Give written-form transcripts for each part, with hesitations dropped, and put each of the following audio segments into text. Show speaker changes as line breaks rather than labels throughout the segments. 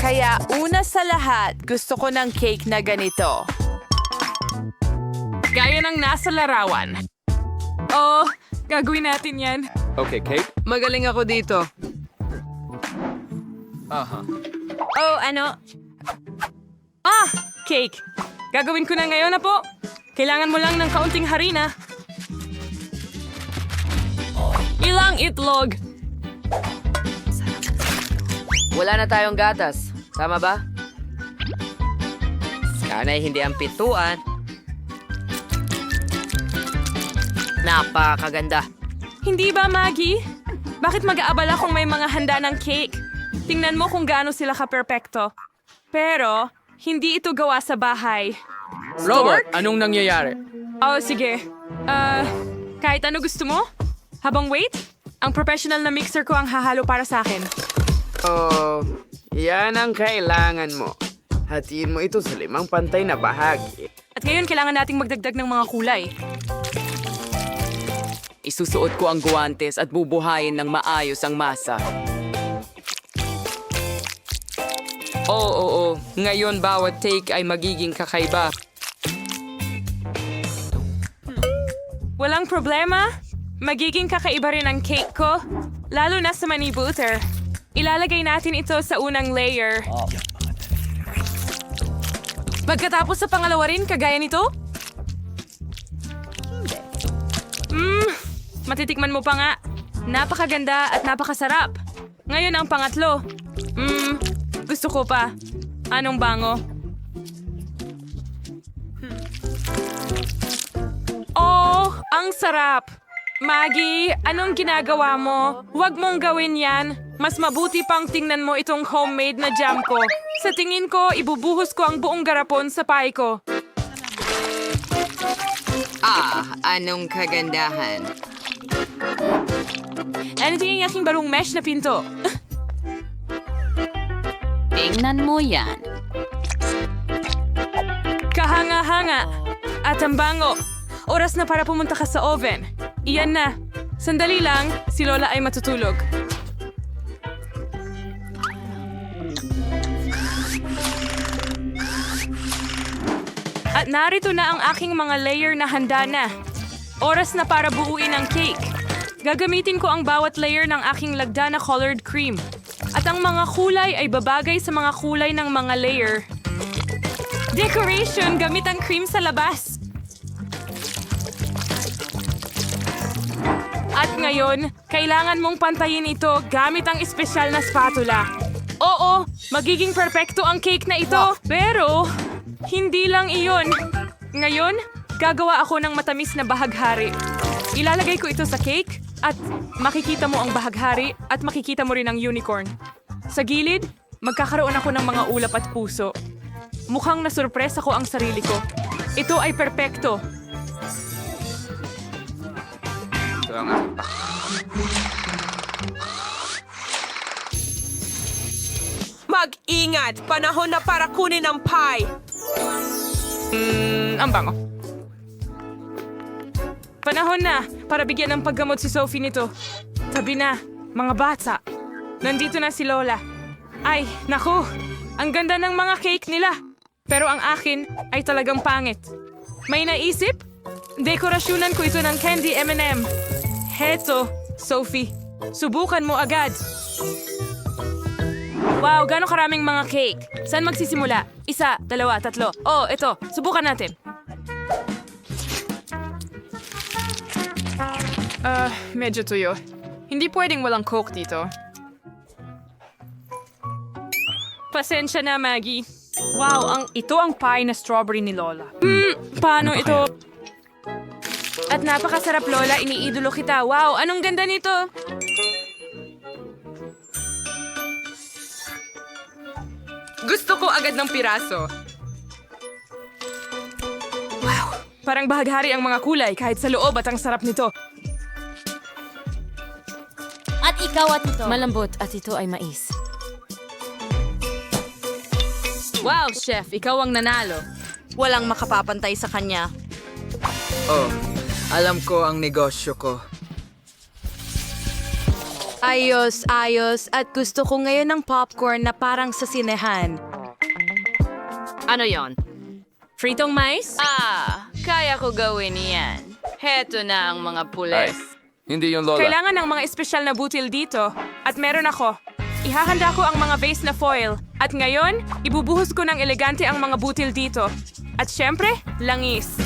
Kaya una sa lahat, gusto ko ng cake na ganito.
Gaya ng nasa larawan. Oh, gagawin natin yan.
Okay, Kate?
Magaling ako dito.
Oh, ano? Ah, cake. Gagawin ko na ngayon na po. Kailangan mo lang ng kaunting harina. Ilang itlog.
Wala na tayong gatas. Tama ba? Sana'y hindi ang pituan. Napakaganda.
Hindi ba, Maggie? Bakit mag-aabala kung may mga handa ng cake? Tingnan mo kung gaano sila ka-perpekto. Pero, hindi ito gawa sa bahay.
Robert, anong nangyayari?
Oh, sige. Kahit ano gusto mo? Habang wait, ang professional na mixer ko ang hahalo para sa akin.
Oh, yan ang kailangan mo. Hatiin mo ito sa 5 pantay na bahagi.
At ngayon, kailangan nating magdagdag ng mga kulay.
Isusuot ko ang guwantes at bubuhayin ng maayos ang masa. Oo. Ngayon bawat take ay magiging kakaiba.
Walang problema. Magiging kakaiba rin ang cake ko. Lalo na sa mani butter. Ilalagay natin ito sa unang layer. Pagkatapos sa pangalawa rin, kagaya nito? Matitikman mo pa nga. Napakaganda at napakasarap. Ngayon ang pangatlo. Gusto ko pa. Anong bango? Oh, ang sarap! Maggie, anong ginagawa mo? Huwag mong gawin yan. Mas mabuti pang tingnan mo itong homemade na jam ko. Sa tingin ko, ibubuhos ko ang buong garapon sa pie ko.
Anong kagandahan.
Ano tingin ang aking barong mesh na pinto?
Tingnan mo yan.
Kahanga-hanga. At ang bango. Oras na para pumunta ka sa oven. Iyan na. Sandali lang, si Lola ay matutulog. At narito na ang aking mga layer na handa na. Oras na para buuin ang cake. Gagamitin ko ang bawat layer ng aking lagda na colored cream. At ang mga kulay ay babagay sa mga kulay ng mga layer. Decoration gamit ang cream sa labas. At ngayon, kailangan mong pantayin ito gamit ang espesyal na spatula. Oo, magiging perpekto ang cake na ito. Pero, hindi lang iyon. Ngayon, gagawa ako ng matamis na bahaghari. Ilalagay ko ito sa cake at makikita mo ang bahaghari at makikita mo rin ang unicorn. Sa gilid, magkakaroon ako ng mga ulap at puso. Mukhang nasurpresa ko ang sarili ko. Ito ay perpekto.
Ito ang aking
Mag-ingat! Panahon na para kunin ang pie!
Ang bango. Panahon na para bigyan ng paggamot si Sophie nito. Tabi na, mga bata. Nandito na si Lola. Ay, naku! Ang ganda ng mga cake nila. Pero ang akin ay talagang pangit. May naisip? Dekorasyonan ko ito ng candy M&M. Heto, Sophie. Subukan mo agad. Wow, gano'ng karaming mga cake. Saan magsisimula? 1, 2, 3. Oh, ito. Subukan natin. Medyo tuyo. Hindi pwedeng walang Coke dito. Pasensya na, Maggie. Wow, ito ang pie na strawberry ni Lola. Paano ito? At napakasarap, Lola. Iniidolo kita. Wow, anong ganda nito? Gusto ko agad ng piraso. Wow, parang bahaghari ang mga kulay kahit sa loob at ang sarap nito.
At ikaw at ito. Malambot at ito ay mais.
Wow, chef, ikaw ang nanalo.
Walang makapapantay sa kanya.
Oh, alam ko ang negosyo ko.
Ayos, ayos. At gusto ko ngayon ng popcorn na parang sa sinehan.
Ano yon? Fritong mais?
Kaya ko gawin yan. Heto na ang mga pules.
Hindi yung Lola.
Kailangan ng mga espesyal na butil dito. At meron ako. Ihahanda ko ang mga vase na foil. At ngayon, ibubuhos ko ng elegante ang mga butil dito. At syempre, langis.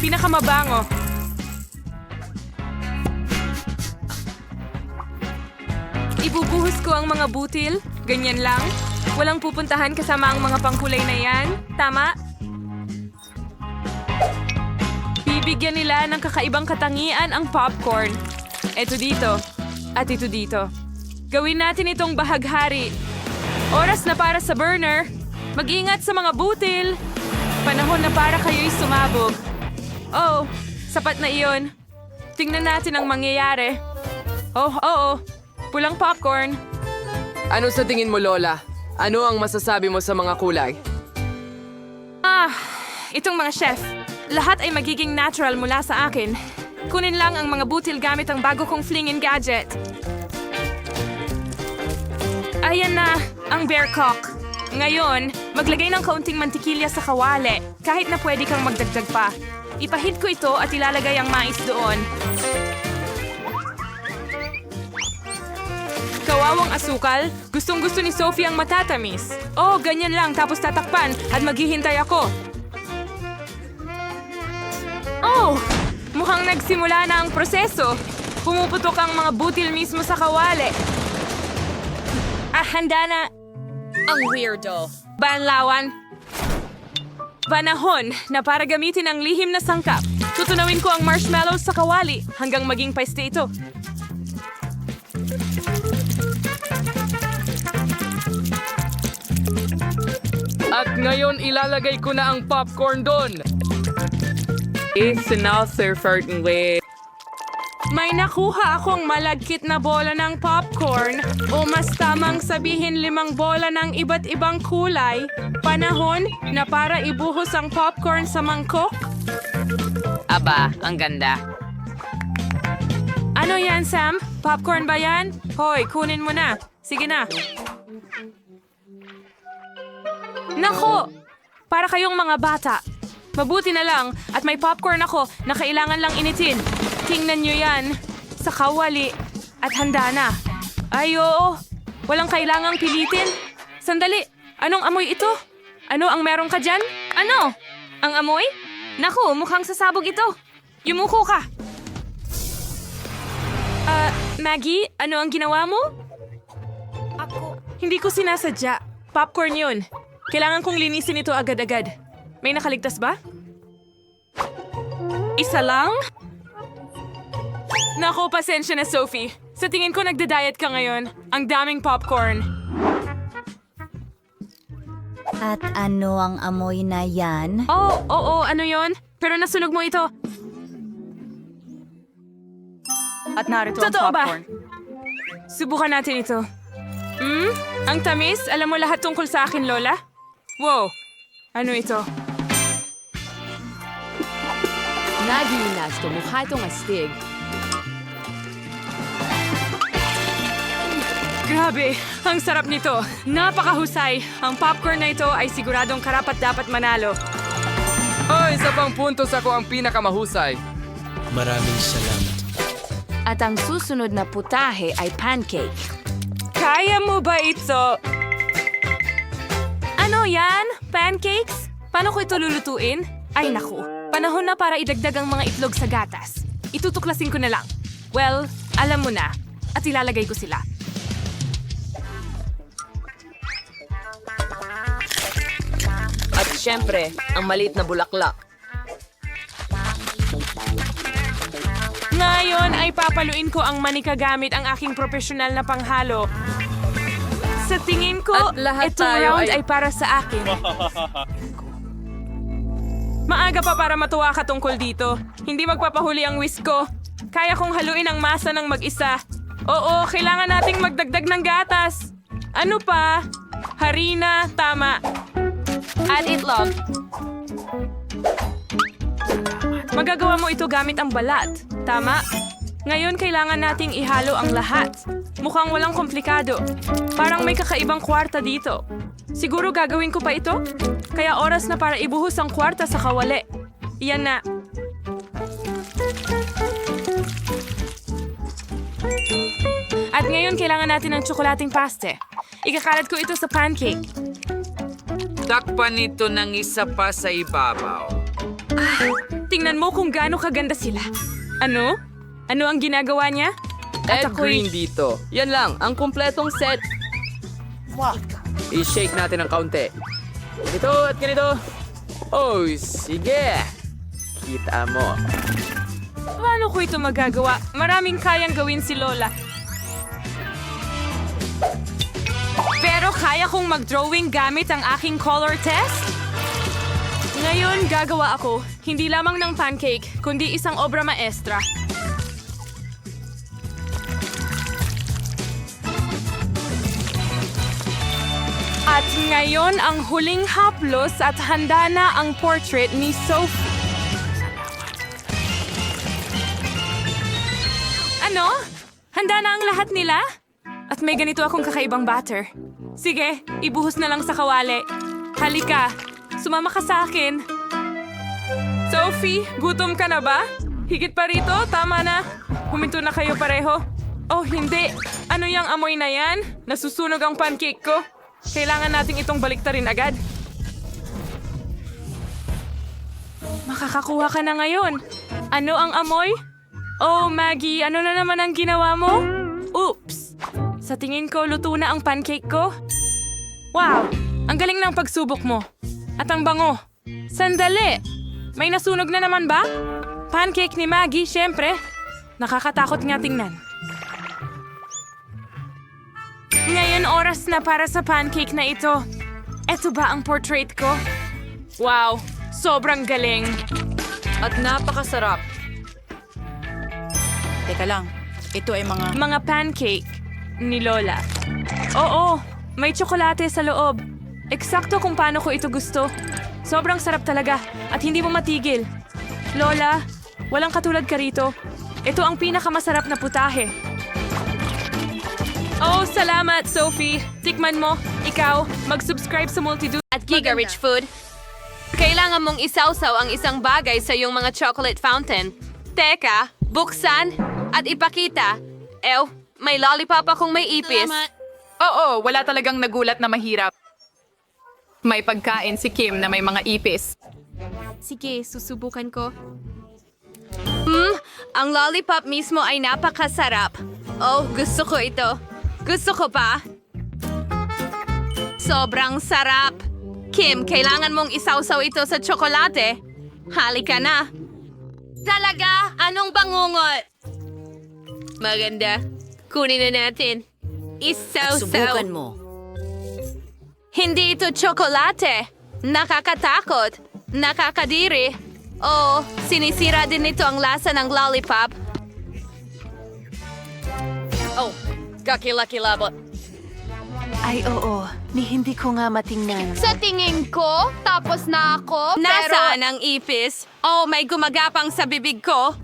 Pinakamabango. Ibubuhos ko ang mga butil. Ganyan lang. Walang pupuntahan kasama ang mga pangkulay na yan. Tama? Bibigyan nila ng kakaibang katangian ang popcorn. Ito dito. At ito dito. Gawin natin itong bahaghari. Oras na para sa burner. Mag-ingat sa mga butil. Panahon na para kayo'y sumabog. Oh, sapat na iyon. Tingnan natin ang mangyayari. Oh, oo. Pulang popcorn.
Ano sa tingin mo, Lola? Ano ang masasabi mo sa mga kulay?
Itong mga chef. Lahat ay magiging natural mula sa akin. Kunin lang ang mga butil gamit ang bago kong flingin gadget. Ayan na, ang bear cock. Ngayon, maglagay ng kaunting mantikilya sa kawali, kahit na pwede kang magdagdag pa. Ipahid ko ito at ilalagay ang mais doon. Kawawang asukal, gustong-gusto ni Sophie ang matatamis. Oh, ganyan lang, tapos tatakpan at maghihintay ako. Oh, mukhang nagsimula na ang proseso. Pumuputok ang mga butil mismo sa kawali. Handa na. Ang weirdo. Banlawan. Panahon na para gamitin ang lihim na sangkap. Tutunawin ko ang marshmallows sa kawali hanggang maging paste ito.
At ngayon ilalagay ko na ang popcorn doon.
May nakuha akong malagkit na bola ng popcorn o mas tamang sabihin 5 bola ng iba't ibang kulay. Panahon na para ibuhos ang popcorn sa mangkok.
Aba, ang ganda.
Ano yan, Sam? Popcorn ba yan? Hoy, kunin mo na. Sige na. Nako! Para kayong mga bata. Mabuti na lang at may popcorn ako na kailangan lang initin. Tingnan nyo yan. Sa kawali. At handa na. Ay, oo. Walang kailangang pilitin. Sandali. Anong amoy ito? Ano ang meron ka dyan? Ano? Ang amoy? Naku, mukhang sasabog ito. Yumuko ka. Maggie, ano ang ginawa mo? Hindi ko sinasadya. Popcorn yun. Kailangan kong linisin ito agad-agad. May nakaligtas ba? Isa lang? Naku, pasensya na, Sophie. Sa tingin ko nagda-diet ka ngayon. Ang daming popcorn.
At ano ang amoy na yan?
Oh, oo, ano yon? Pero nasunog mo ito.
At narito
Totoo
ang
ba?
popcorn.
Subukan natin ito. Ang tamis? Alam mo lahat tungkol sa akin, Lola? Wow! Ano ito?
Nagiinas to, mukha itong astig.
Grabe! Ang sarap nito! Napakahusay! Ang popcorn na ito ay siguradong karapat-dapat manalo.
Oh, isa pang puntos ako ang pinakamahusay.
Maraming salamat.
At ang susunod na putahe ay pancake.
Kaya mo ba ito? Ano yan? Pancakes? Paano ko ito lulutuin? Ay naku, panahon na para idagdag ang mga itlog sa gatas. Itutuklasin ko na lang. Well, alam mo na. At ilalagay ko sila.
At syempre, ang maliit na bulaklak.
Ngayon ay papaluin ko ang manika gamit ang aking profesional na panghalo. Sa tingin ko,
At lahat
itong
tayo
round
ay-
ay para sa akin. Maaga pa para matuwa ka tungkol dito. Hindi magpapahuli ang whisk ko. Kaya kong haluin ang masa ng mag-isa. Oo, kailangan nating magdagdag ng gatas. Ano pa? Harina, tama. At itlog. Magagawa mo ito gamit ang balat. Tama? Ngayon kailangan nating ihalo ang lahat. Mukhang walang komplikado. Parang may kakaibang kwarta dito. Siguro gagawin ko pa ito? Kaya oras na para ibuhos ang kwarta sa kawali. Iyan na. At ngayon kailangan natin ng tsokolating paste. Ikakalat ko ito sa pancake.
Takpan ito ng isa pa sa ibabaw.
Tingnan mo kung gaano kaganda sila. Ano? Ano ang ginagawa niya? At
Ed Green dito. Yan lang, ang kumpletong set. I-shake natin ng kaunti. Ito at ganito. Oh, sige. Kita mo.
Paano ko ito magagawa? Maraming kayang gawin si Lola. Pero kaya kong mag-drawing gamit ang aking color test? Ngayon, gagawa ako. Hindi lamang ng pancake, kundi isang obra maestra. At ngayon, ang huling haplos at handa na ang portrait ni Sophie. Ano? Handa na ang lahat nila? At may ganito akong kakaibang batter. Sige, ibuhos na lang sa kawali. Halika, sumama ka sa akin. Sophie, gutom ka na ba? Higit pa rito, tama na. Huminto na kayo pareho. Oh, hindi. Ano yung amoy na yan? Nasusunog ang pancake ko. Kailangan nating itong baliktarin agad. Makakakuha ka na ngayon. Ano ang amoy? Oh, Maggie, ano na naman ang ginawa mo? Oops! Sa tingin ko, luto na ang pancake ko. Wow! Ang galing ng pagsubok mo. At ang bango. Sandali! May nasunog na naman ba? Pancake ni Maggie, syempre. Nakakatakot nga tingnan. Ngayon oras na para sa pancake na ito. Eto ba ang portrait ko? Wow! Sobrang galing.
At napakasarap.
Teka lang, ito ay
Mga pancake ni Lola. Oo, may tsokolate sa loob. Eksakto kung paano ko ito gusto. Sobrang sarap talaga at hindi mo matigil. Lola, walang katulad ka rito. Ito ang pinakamasarap na putahe. Oh, salamat, Sophie. Tikman mo. Ikaw, mag-subscribe sa Multidude.
At Giga Rich Food. Kailangan mong isawsaw ang isang bagay sa iyong mga chocolate fountain. Teka, buksan at ipakita. May lollipop akong may ipis.
Oo, wala talagang nagulat na mahirap. May pagkain si Kim na may mga ipis.
Sige, susubukan ko. Ang lollipop mismo ay napakasarap. Oh, gusto ko ito. Gusto ko pa. Sobrang sarap. Kim, kailangan mong isawsaw ito sa tsokolate. Halika na. Talaga? Anong bangungot? Maganda. Kunin na natin. Isawsaw.
mo.
Hindi ito tsokolate. Nakakatakot. Nakakadiri. Oh, sinisira din nito ang lasa ng lollipop. Oh, kakilakilabot.
Ay oo, ni hindi ko nga matingnan.
Sa tingin ko, tapos na ako, Nasaan ang ipis? Oh, may gumagapang sa bibig ko.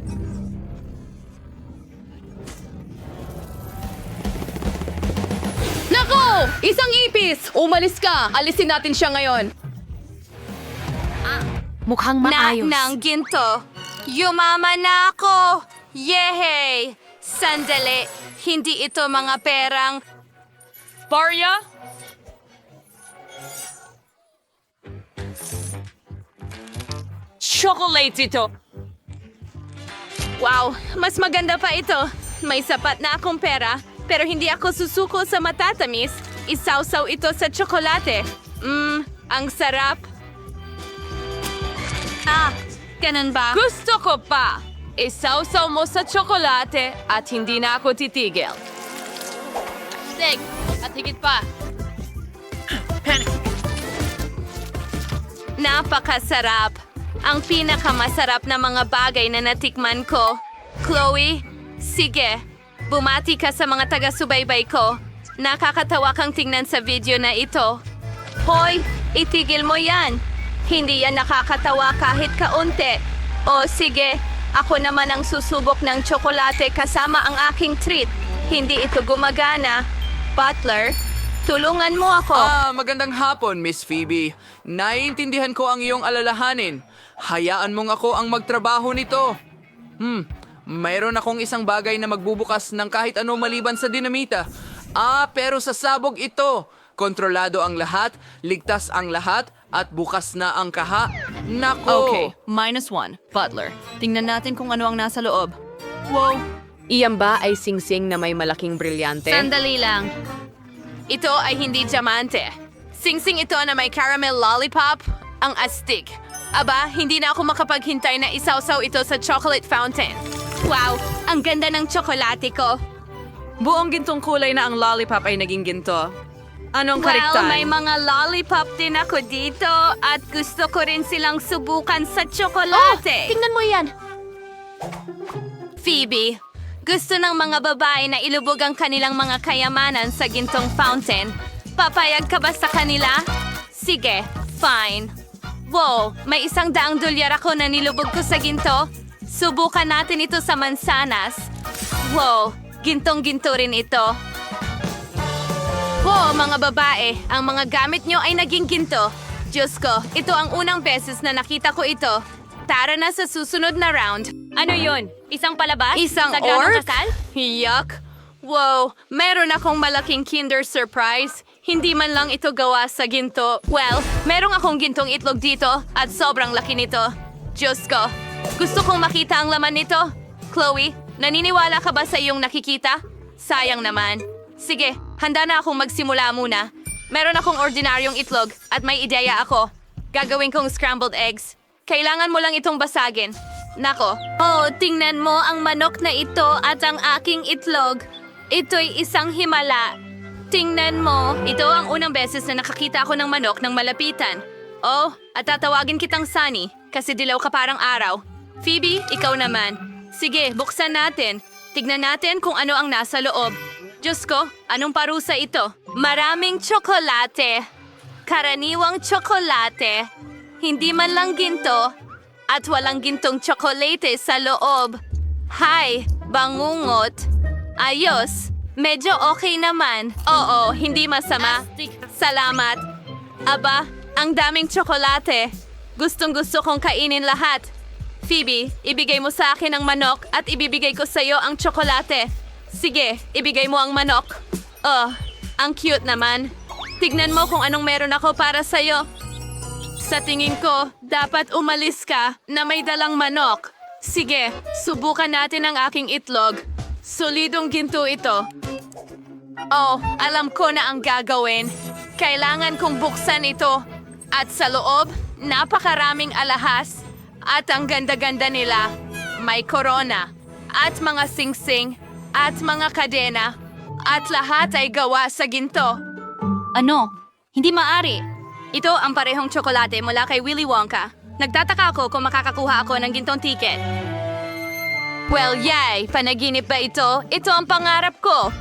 Nako! Isang ipis! Umalis ka! Alisin natin siya ngayon.
Mukhang maayos.
Ng ginto. Yumaman na ako! Yehey! Sandali, hindi ito mga perang...
Barya? Chocolate ito.
Wow, mas maganda pa ito. May sapat na akong pera, pero hindi ako susuko sa matatamis. Isawsaw ito sa tsokolate. Ang sarap. Ah, ganun ba?
Gusto ko pa. Isawsaw mo sa tsokolate at hindi na ako titigil.
Sig, at higit pa. Napakasarap. Ang pinakamasarap na mga bagay na natikman ko. Chloe, sige, bumati ka sa mga taga-subaybay ko. Nakakatawa kang tingnan sa video na ito. Hoy, itigil mo yan. Hindi yan nakakatawa kahit kaunti. O sige, ako naman ang susubok ng tsokolate kasama ang aking treat. Hindi ito gumagana. Butler, tulungan mo ako.
Magandang hapon, Miss Phoebe. Naiintindihan ko ang iyong alalahanin. Hayaan mong ako ang magtrabaho nito. Mayroon akong isang bagay na magbubukas ng kahit ano maliban sa dinamita. Pero sa sabog ito. Kontrolado ang lahat, ligtas ang lahat, at bukas na ang kaha. Nako!
Okay, -1. Butler, tingnan natin kung ano ang nasa loob.
Wow,
Iyan ba ay singsing na may malaking brilyante?
sandali lang. Ito ay hindi diamante. Singsing ito na may caramel lollipop, ang astig. Aba, hindi na ako makapaghintay na isawsaw ito sa chocolate fountain. Wow, ang ganda ng tsokolate ko.
Buong gintong kulay na ang lollipop ay naging ginto. Anong
Well,
karektan?
may mga lollipop din ako dito at gusto ko rin silang subukan sa tsokolate.
Tingnan mo yan!
Phoebe, gusto ng mga babae na ilubog ang kanilang mga kayamanan sa gintong fountain. Papayag ka ba sa kanila? Sige, fine. Wow, may $100 ako na nilubog ko sa ginto. Subukan natin ito sa mansanas. Wow, gintong-ginto rin ito. Wow, mga babae, ang mga gamit nyo ay naging ginto. Diyos ko, ito ang unang beses na nakita ko ito. Tara na sa susunod na round. Ano yun? Isang palabas? Isang
Sagradong
orc? Yuck! Wow, meron akong malaking Kinder Surprise. Hindi man lang ito gawa sa ginto. Well, merong akong gintong itlog dito at sobrang laki nito. Diyos ko, gusto kong makita ang laman nito. Chloe, naniniwala ka ba sa iyong nakikita? Sayang naman. Sige, handa na akong magsimula muna. Meron akong ordinaryong itlog at may ideya ako. Gagawin kong scrambled eggs. Kailangan mo lang itong basagin. Nako. Oh, tingnan mo ang manok na ito at ang aking itlog. Ito'y isang himala. Tingnan mo, ito ang unang beses na nakakita ako ng manok ng malapitan. Oh, at tatawagin kitang Sunny kasi dilaw ka parang araw. Phoebe, ikaw naman. Sige, buksan natin. Tignan natin kung ano ang nasa loob. Diyos ko, anong parusa ito? Maraming tsokolate. Karaniwang tsokolate. Hindi man lang ginto. At walang gintong tsokolate sa loob. Hay, bangungot. Ayos. Medyo okay naman. Oo, hindi masama. Salamat. Aba, ang daming tsokolate. Gustong-gusto kong kainin lahat. Phoebe, ibigay mo sa akin ang manok at ibibigay ko sa iyo ang tsokolate. Sige, ibigay mo ang manok. Oh, ang cute naman. Tignan mo kung anong meron ako para sa iyo. Sa tingin ko, dapat umalis ka na may dalang manok. Sige, subukan natin ang aking itlog. Solidong ginto ito. Oh, alam ko na ang gagawin. Kailangan kong buksan ito. At sa loob, napakaraming alahas. At ang ganda-ganda nila. May korona. At mga singsing. At mga kadena. At lahat ay gawa sa ginto.
Ano? Hindi maari.
Ito ang parehong tsokolate mula kay Willy Wonka. Nagtataka ako kung makakakuha ako ng gintong ticket. Well, yay! Panaginip ba ito? Ito ang pangarap ko!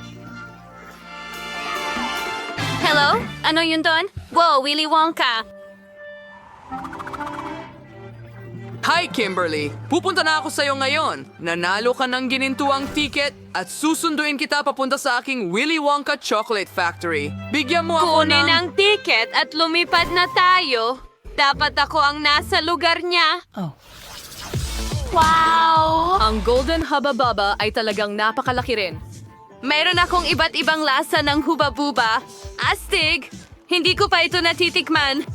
Hello? Ano yun doon? Wow, Willy Wonka!
Hi, Kimberly! Pupunta na ako sa'yo ngayon. Nanalo ka ng ginintuang ticket at susunduin kita papunta sa aking Willy Wonka Chocolate Factory. Bigyan mo ako
Kunin
ng...
ang ticket at lumipad na tayo. Dapat ako ang nasa lugar niya.
Wow!
Ang Golden Hubba Bubba ay talagang napakalaki rin.
Mayroon akong iba't ibang lasa ng huba-buba. Astig! Hindi ko pa ito natitikman.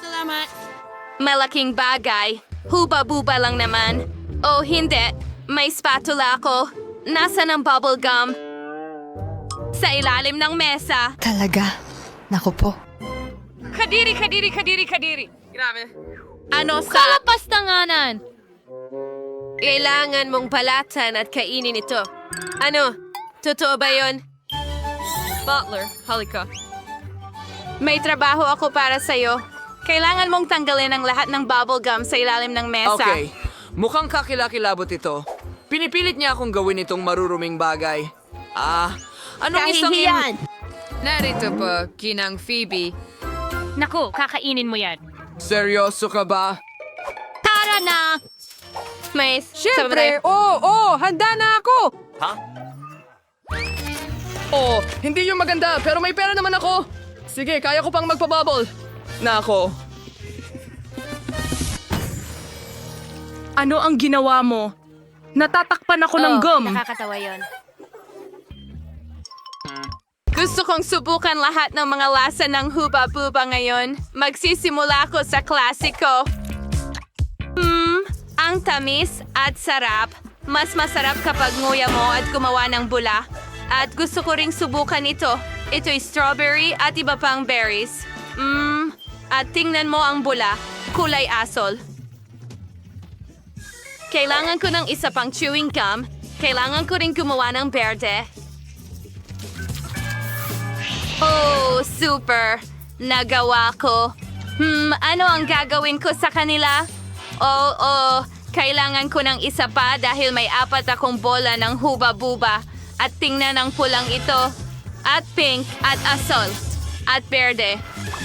Salamat. Malaking bagay. Huba-buba lang naman. Oh, hindi. May spatula ako. Nasaan ang bubble gum? Sa ilalim ng mesa.
Talaga? Naku po.
Kadiri! Grabe.
Ano sa...
Kalapastanganan!
Kailangan mong balatan at kainin ito. Ano? Totoo ba yun?
Butler, halika.
May trabaho ako para sa'yo. Kailangan mong tanggalin ang lahat ng bubble gum sa ilalim ng mesa.
Okay, mukhang kakilakilabot ito. Pinipilit niya akong gawin itong maruruming bagay. Anong isang...
Kahihiyan!
Narito po, Ginang Phoebe.
Naku, kakainin mo yan.
Seryoso ka ba?
Tara na! May...
Siyempre! Oo, handa na ako!
Oh, hindi yung maganda, pero may pera naman ako. Sige, kaya ko pang magpabubble. Nako.
Ano ang ginawa mo? Natatakpan ako ng gum.
Nakakatawa yun. Gusto kong subukan lahat ng mga lasa ng huba-buba ngayon. Magsisimula ako sa klasiko. Ang tamis at sarap. Mas masarap kapag nguya mo at gumawa ng bula. At gusto ko ring subukan ito. Ito'y strawberry at iba pang berries. At tingnan mo ang bula. Kulay asol. Kailangan ko ng isa pang chewing gum. Kailangan ko ring gumawa ng berde. Oh, super! Nagawa ko. Ano ang gagawin ko sa kanila? Oh, kailangan ko ng isa pa dahil may 4 akong bola ng huba-buba. At tingnan ang pulang ito. At pink, at asol, at berde,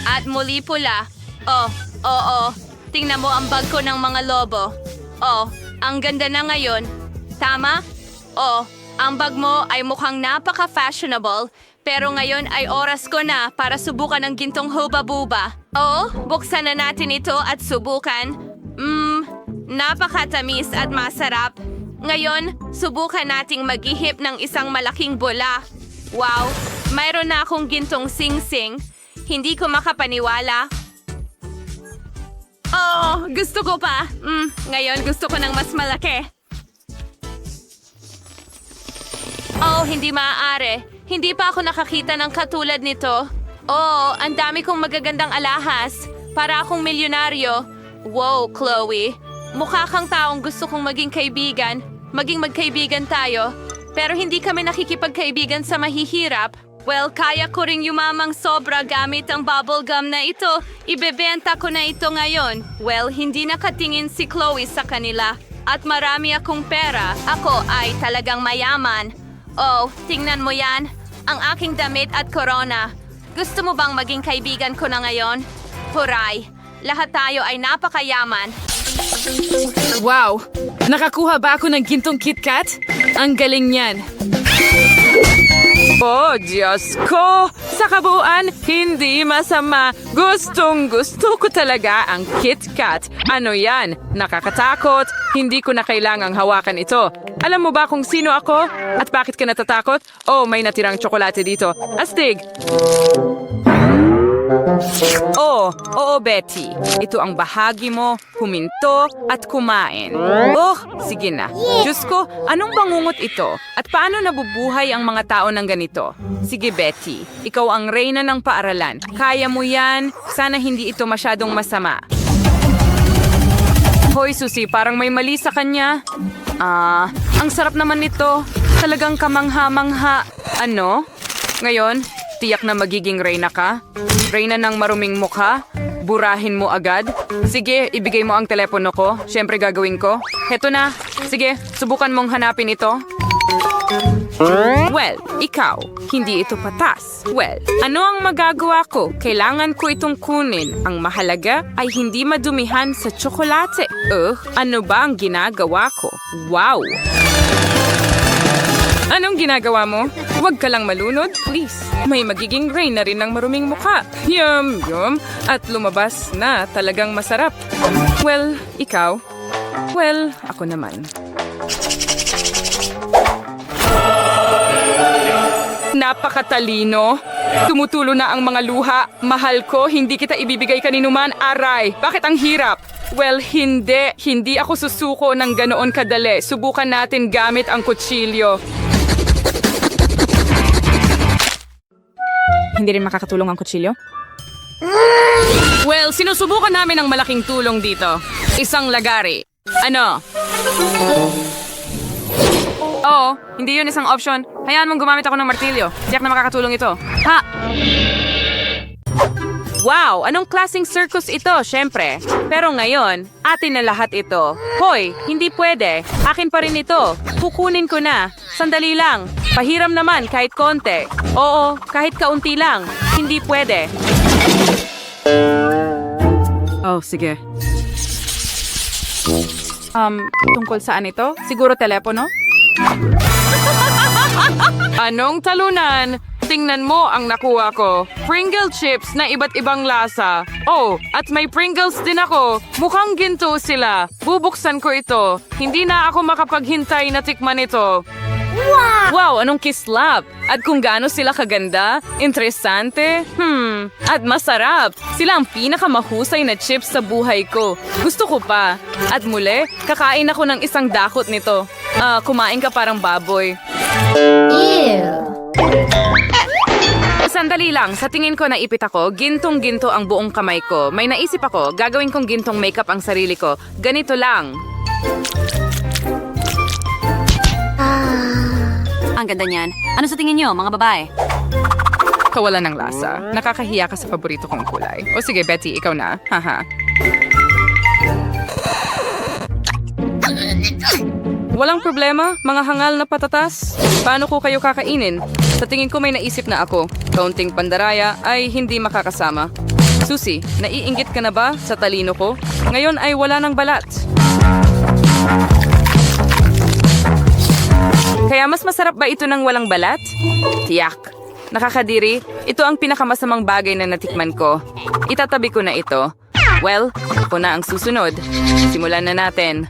at muli pula. Oh, tingnan mo ang bag ko ng mga lobo. Oh, ang ganda na ngayon. Tama? Oh, ang bag mo ay mukhang napaka-fashionable. Pero ngayon ay oras ko na para subukan ang gintong huba-buba. Oh, buksan na natin ito at subukan. Napakatamis at masarap. Ngayon, subukan nating maghihip ng isang malaking bola. Wow, mayroon na akong gintong sing-sing. Hindi ko makapaniwala. Oh, gusto ko pa. Ngayon gusto ko ng mas malaki. Oh, hindi maaari. Hindi pa ako nakakita ng katulad nito. Oh, ang dami kong magagandang alahas. Para akong milyonaryo. Wow, Chloe. Mukha kang taong gusto kong maging kaibigan. Maging magkaibigan tayo. Pero hindi kami nakikipagkaibigan sa mahihirap. Well, kaya ko ring yumamang sobra gamit ang bubblegum na ito. Ibebenta ko na ito ngayon. Well, hindi nakatingin si Chloe sa kanila. At marami akong pera. Ako ay talagang mayaman. Oh, tingnan mo yan. Ang aking damit at corona. Gusto mo bang maging kaibigan ko na ngayon? Huray! Lahat tayo ay napakayaman.
Wow! Nakakuha ba ako ng gintong KitKat? Ang galing niyan. Oh, Diyos ko! Sa kabuuan, hindi masama. Gustong-gusto ko talaga ang KitKat. Ano yan? Nakakatakot. Hindi ko na kailangang hawakan ito. Alam mo ba kung sino ako? At bakit ka natatakot? Oh, may natirang tsokolate dito. Astig! Oh, oo Betty. Ito ang bahagi mo, huminto at kumain. Oh, sige na. Diyos ko, anong bangungot ito? At paano nabubuhay ang mga tao ng ganito? Sige Betty, ikaw ang reyna ng paaralan. Kaya mo yan. Sana hindi ito masyadong masama. Hoy Susie, parang may mali sa kanya. Ang sarap naman nito. Talagang kamangha-mangha. Ano? Ngayon, tiyak na magiging reyna ka? Reyna ng maruming mukha? Burahin mo agad? Sige, ibigay mo ang telepono ko. Siyempre gagawin ko. Heto na. Sige, subukan mong hanapin ito. Well, ikaw. Hindi ito patas. Well, ano ang magagawa ko? Kailangan ko itong kunin. Ang mahalaga ay hindi madumihan sa tsokolate. Ano ba ang ginagawa ko? Wow! Anong ginagawa mo? Huwag ka lang malunod, please. May magiging reyna rin ng maruming mukha. Yum, yum. At lumabas na talagang masarap. Well, ikaw? Well, ako naman. Napakatalino. Tumutulo na ang mga luha. Mahal ko, hindi kita ibibigay kaninuman. Aray, bakit ang hirap? Well, hindi. Hindi ako susuko ng ganoon kadali. Subukan natin gamit ang kutsilyo. Hindi rin makakatulong ang kutsilyo? Well, sinusubukan namin ang malaking tulong dito. Isang lagari. Ano? Oo, hindi yun isang option. Hayaan mong gumamit ako ng martilyo. Tiyak na makakatulong ito. Ha! Wow! Anong klaseng circus ito, syempre. Pero ngayon, atin na lahat ito. Hoy, hindi pwede. Akin pa rin ito. Kukunin ko na. Sandali lang. Pahiram naman kahit konti. Oo, kahit kaunti lang. Hindi pwede. Oh, sige. Tungkol saan ito? Siguro telepono? Anong talunan? Tingnan mo ang nakuha ko. Pringle chips na iba't ibang lasa. Oh, at may Pringles din ako. Mukhang ginto sila. Bubuksan ko ito. Hindi na ako makapaghintay na tikman ito. Wow, anong kislap! At kung gaano sila kaganda, interesante, at masarap. Sila ang pinakamahusay na chips sa buhay ko. Gusto ko pa. At muli, kakain ako ng isang dakot nito. Kumain ka parang baboy.
Ew!
Sandali lang, sa tingin ko naipit ako, gintong-ginto ang buong kamay ko. May naisip ako, gagawin kong gintong makeup ang sarili ko. Ganito lang.
Ang ganda niyan. Ano sa tingin niyo, mga babae?
Kawalan ng lasa. Nakakahiya ka sa paborito kong kulay. O sige, Betty, ikaw na. Haha. Walang problema, mga hangal na patatas. Paano ko kayo kakainin? Sa tingin ko may naisip na ako. Kaunting pandaraya ay hindi makakasama. Susie, naiinggit ka na ba sa talino ko? Ngayon ay wala ng balat. Kaya mas masarap ba ito ng walang balat? Tiyak. Nakakadiri, ito ang pinakamasamang bagay na natikman ko. Itatabi ko na ito. Well, ako na ang susunod. Simulan na natin.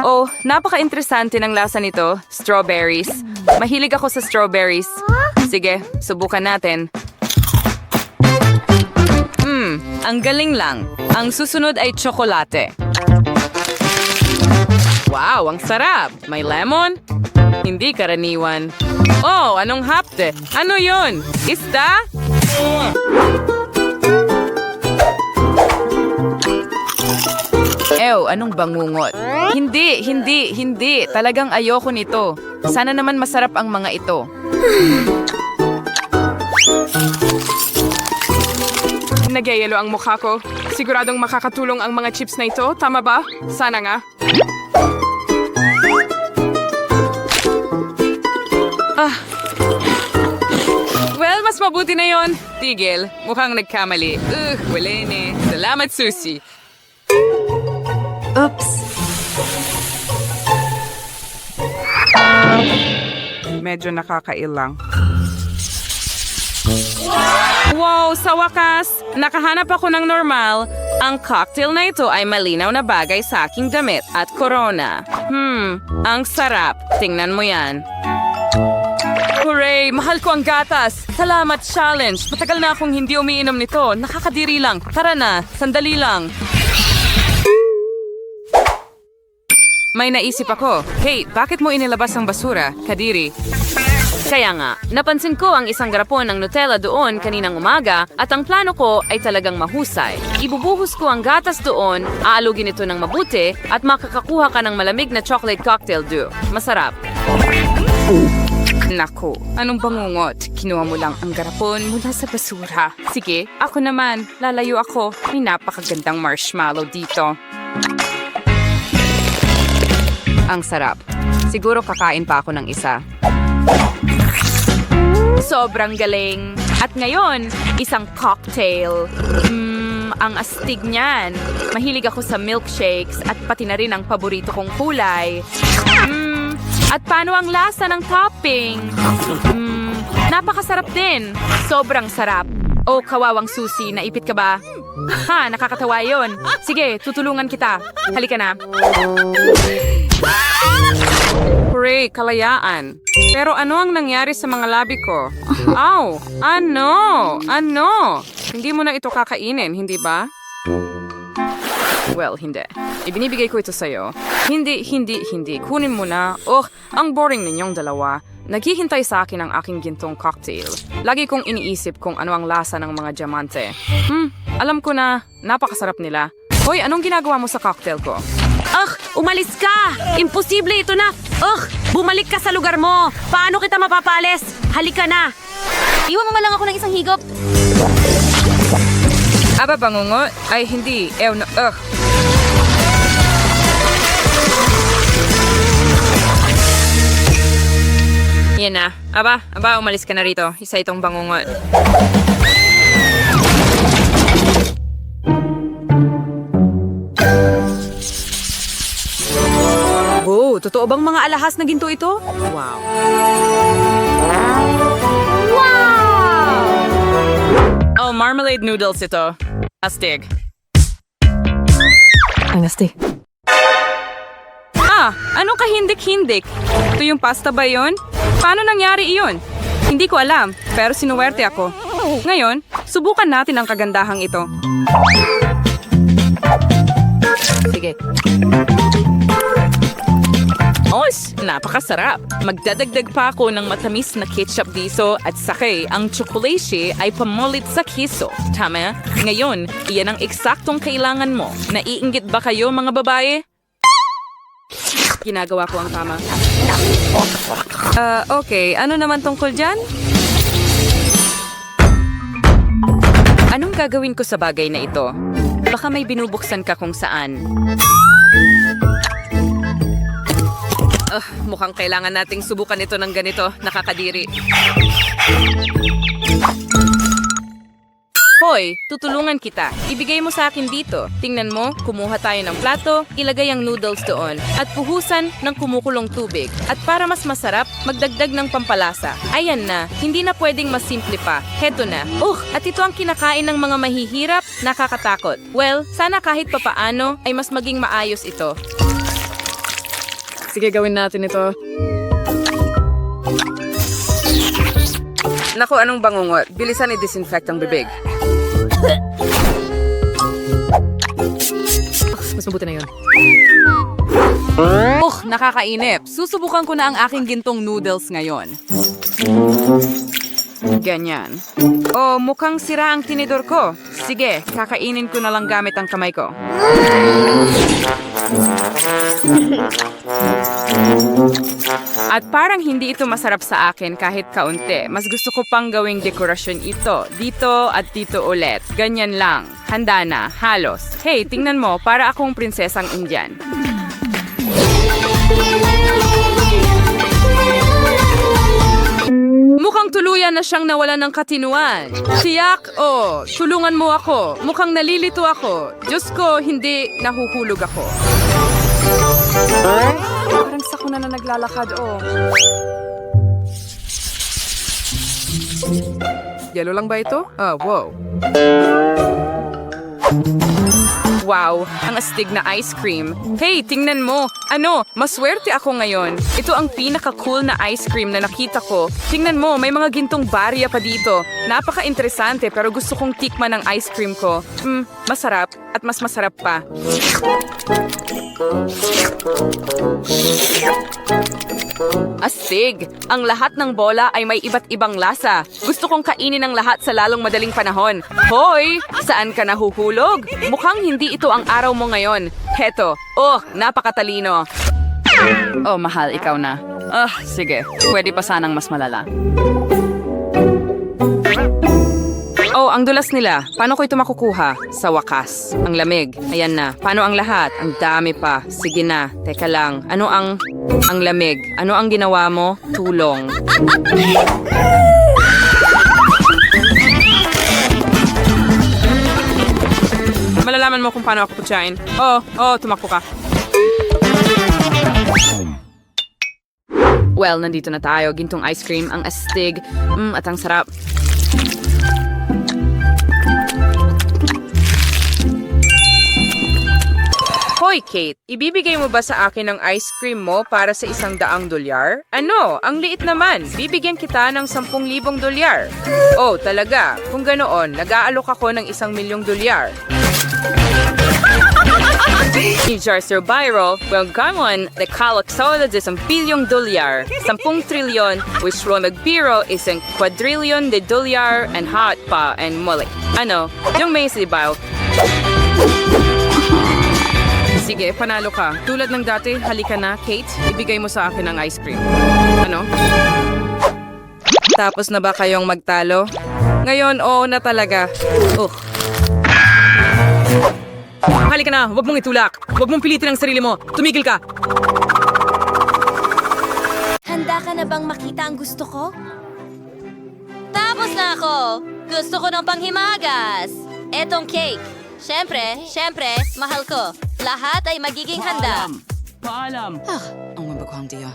Oh, napaka-interesante ng lasa nito. Strawberries. Mahilig ako sa strawberries. Sige, subukan natin. Ang galing lang. Ang susunod ay tsokolate. Wow, ang sarap. May lemon? Hindi karaniwan. Oh, anong hapde? Ano yon? Isda? Ew, anong bangungot? Hindi. Talagang ayoko nito. Sana naman masarap ang mga ito. Nagyayelo ang mukha ko. Siguradong makakatulong ang mga chips na ito. Tama ba? Sana nga. Well, mas mabuti na yon. Tigil. Mukhang nagkamali. Wala ne. Salamat, Susie.
Oops.
Medyo nakakailang. Wow, sa wakas, nakahanap ako ng normal. Ang cocktail na ito ay malinaw na bagay sa aking damit at corona. Ang sarap. Tingnan mo yan. Hooray! Mahal ko ang gatas! Salamat, challenge! Matagal na akong hindi umiinom nito. Nakakadiri lang. Tara na, sandali lang. May naisip ako. Hey, bakit mo inilabas ang basura, Kadiri? Kaya nga, napansin ko ang isang garapon ng Nutella doon kaninang umaga at ang plano ko ay talagang mahusay. Ibubuhos ko ang gatas doon, aalugin ito ng mabuti at makakakuha ka ng malamig na chocolate cocktail dew. Masarap. Nako, anong bangungot? Kinuha mo lang ang garapon mula sa basura. Sige, ako naman. Lalayo ako. May napakagandang marshmallow dito. Ang sarap. Siguro kakain pa ako ng isa. Sobrang galing. At ngayon, isang cocktail. Ang astig niyan. Mahilig ako sa milkshakes at pati na rin ang paborito kong kulay. At paano ang lasa ng topping? Napakasarap din. Sobrang sarap. Oh, kawawang Susie, naipit ka ba? Ha, nakakatawa yon. Sige, tutulungan kita. Halika na. Hooray, kalayaan. Pero ano ang nangyari sa mga labi ko? Aw, ano? Hindi mo na ito kakainin, hindi ba? Well, hindi. Ibinibigay ko ito sa'yo. Hindi. Kunin mo na. Oh, ang boring ninyong dalawa. Naghihintay sa akin ang aking gintong cocktail. Lagi kong iniisip kung ano ang lasa ng mga diamante. Alam ko na, napakasarap nila. Hoy, anong ginagawa mo sa cocktail ko?
Umalis ka! Imposible ito na! Bumalik ka sa lugar mo! Paano kita mapapalis? Halika na!
Iwan mo man lang ako ng isang higop.
Aba, bangungot? Ay, hindi. Yan na. Aba, umalis ka na rito. Isa itong bangungot. Oh, totoo bang mga alahas na ginto ito? Wow. Oh, marmalade noodles ito. Astig. Anong kahindik-hindik? Ito yung pasta ba yon? Paano nangyari iyon? Hindi ko alam, pero sinuwerte ako. Ngayon, subukan natin ang kagandahang ito. Sige. Os, napakasarap. Magdadagdag pa ako ng matamis na ketchup dito at sakay ang tsokolate ay pamulit sa kiso. Tama? Ngayon, iyan ang eksaktong kailangan mo. Naiinggit ba kayo mga babae? Ginagawa ko ang tama. Okay. Ano naman tungkol dyan? Anong gagawin ko sa bagay na ito? Baka may binubuksan ka kung saan. Mukhang kailangan nating subukan ito ng ganito. Nakakadiri. Hoy, tutulungan kita. Ibigay mo sa akin dito. Tingnan mo, kumuha tayo ng plato, ilagay ang noodles doon, at puhusan ng kumukulong tubig. At para mas masarap, magdagdag ng pampalasa. Ayan na, hindi na pwedeng mas simple pa. Heto na. At ito ang kinakain ng mga mahihirap, nakakatakot. Well, sana kahit papaano ay mas maging maayos ito.
Sige, gawin natin ito.
Naku, anong bangungot? Bilisan i-disinfect ang bibig.
Mas mabuti na yun.
Nakakainip. Susubukan ko na ang aking gintong noodles ngayon. Ganyan. Mukhang sira ang tinidor ko. Sige, kakainin ko na lang gamit ang kamay ko. At parang hindi ito masarap sa akin kahit kaunti. Mas gusto ko pang gawing dekorasyon ito. Dito at dito ulit. Ganyan lang. Handa na. Halos. Hey, tingnan mo. Para akong prinsesang Indian. Mukhang tuluyan na siyang nawalan ng katinuan. Tiyak, tulungan mo ako. Mukhang nalilito ako. Diyos ko, hindi nahuhulog ako. Parang sakuna na naglalakad,
Yelo lang ba ito? Wow.
Wow, ang astig na ice cream. Hey, tingnan mo. Maswerte ako ngayon. Ito ang pinaka-cool na ice cream na nakita ko. Tingnan mo, may mga gintong barya pa dito. Napaka-interesante pero gusto kong tikman ang ice cream ko. Masarap at mas masarap pa. Astig! Ang lahat ng bola ay may iba't ibang lasa. Gusto kong kainin ang lahat sa lalong madaling panahon. Hoy! Saan ka nahuhulog? Mukhang hindi ito ang araw mo ngayon. Heto. Napakatalino. Mahal, ikaw na. Sige. Pwede pa sanang mas malala. Ang dulas nila. Paano ko ito makukuha? Sa wakas. Ang lamig. Ayan na. Paano ang lahat? Ang dami pa. Sige na. Teka lang. Ano ang lamig? Ano ang ginawa mo? Tulong. Malalaman mo kung paano ako putsain. Tumakbo ka. Well, nandito na tayo. Gintong ice cream. Ang astig. At ang sarap. Hoy, Kate, ibibigay mo ba sa akin ang ice cream mo para sa $100? Ang liit naman. Bibigyan kita ng $10,000. Talaga. Kung ganoon, nag-aalok ako ng $1,000,000. Sir Byro, well, ganon, nakalaksawa na $10 billion. 10 trilyon, which will magbiro isang quadrillion de dolyar and hot pa and muli. Yung may sibaw. Sige, panalo ka. Tulad ng dati, halika na, Kate. Ibigay mo sa akin ang ice cream. Tapos na ba kayong magtalo? Ngayon, oo na talaga. Halika na, huwag mong itulak. Huwag mong pilitin ang sarili mo. Tumigil ka.
Handa ka na bang makita ang gusto ko? Tapos na ako! Gusto ko ng panghimagas! Etong cake. Siyempre, mahal ko. Lahat ay magiging handa.
Paalam. Ang mabaghang tiya.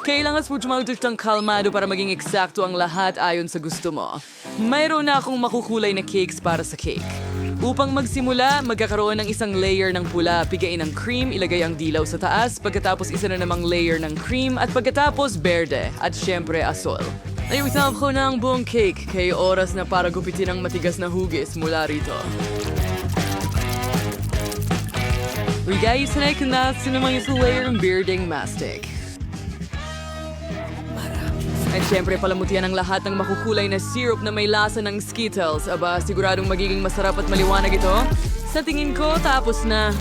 Kailangan mo jumaldos ng kalmado para maging eksakto ang lahat ayon sa gusto mo.
mayroon na akong makukulay na cakes para sa cake. Upang magsimula, magkakaroon ng isang layer ng pula, pigain ng cream, ilagay ang dilaw sa taas, pagkatapos isa na namang layer ng cream, at pagkatapos berde, at syempre asol. Naiwisap ko na ang buong cake, kaya oras na para gupitin ang matigas na hugis mula rito. Rigay sanay ko na sinamang isang layer ng bearding mastic. At syempre palamutian ang lahat ng makukulay na syrup na may lasa ng Skittles. Aba, siguradong magiging masarap at maliwanag ito. Sa tingin ko, tapos na.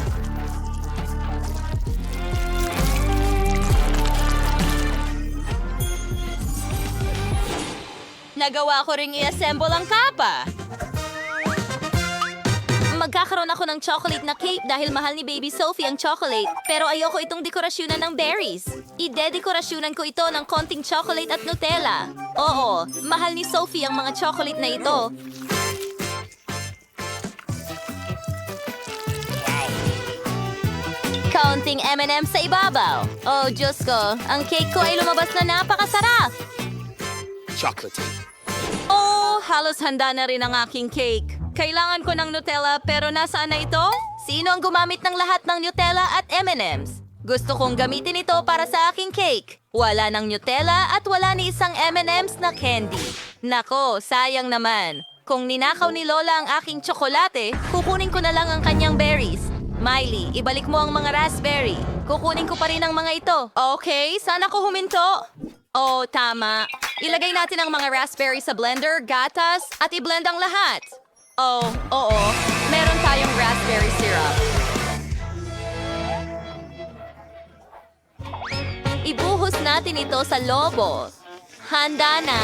Nagawa ko ring i-assemble ang kapa. Magkakaroon ako ng chocolate na cake dahil mahal ni Baby Sophie ang chocolate. Pero ayoko itong dekorasyonan ng berries. Ide-dekorasyonan ko ito ng konting chocolate at Nutella. Oo, mahal ni Sophie ang mga chocolate na ito. Counting M&M sa ibabaw. Oh, Diyos ko, ang cake ko ay lumabas na napakasarap. Oh, halos handa na rin ang aking cake. Kailangan ko ng Nutella pero nasaan na ito? Sino ang gumamit ng lahat ng Nutella at M&M's? Gusto kong gamitin ito para sa aking cake. Wala ng Nutella at wala ni isang M&M's na candy. Nako, sayang naman. Kung ninakaw ni Lola ang aking tsokolate, kukunin ko na lang ang kanyang berries. Miley, ibalik mo ang mga raspberry. Kukunin ko pa rin ang mga ito. Okay, sana ko huminto. Oh, tama. Ilagay natin ang mga raspberry sa blender, gatas, at i-blend ang lahat. Oh, oo. Meron tayong raspberry syrup. Ibuhos natin ito sa lobo. Handa na.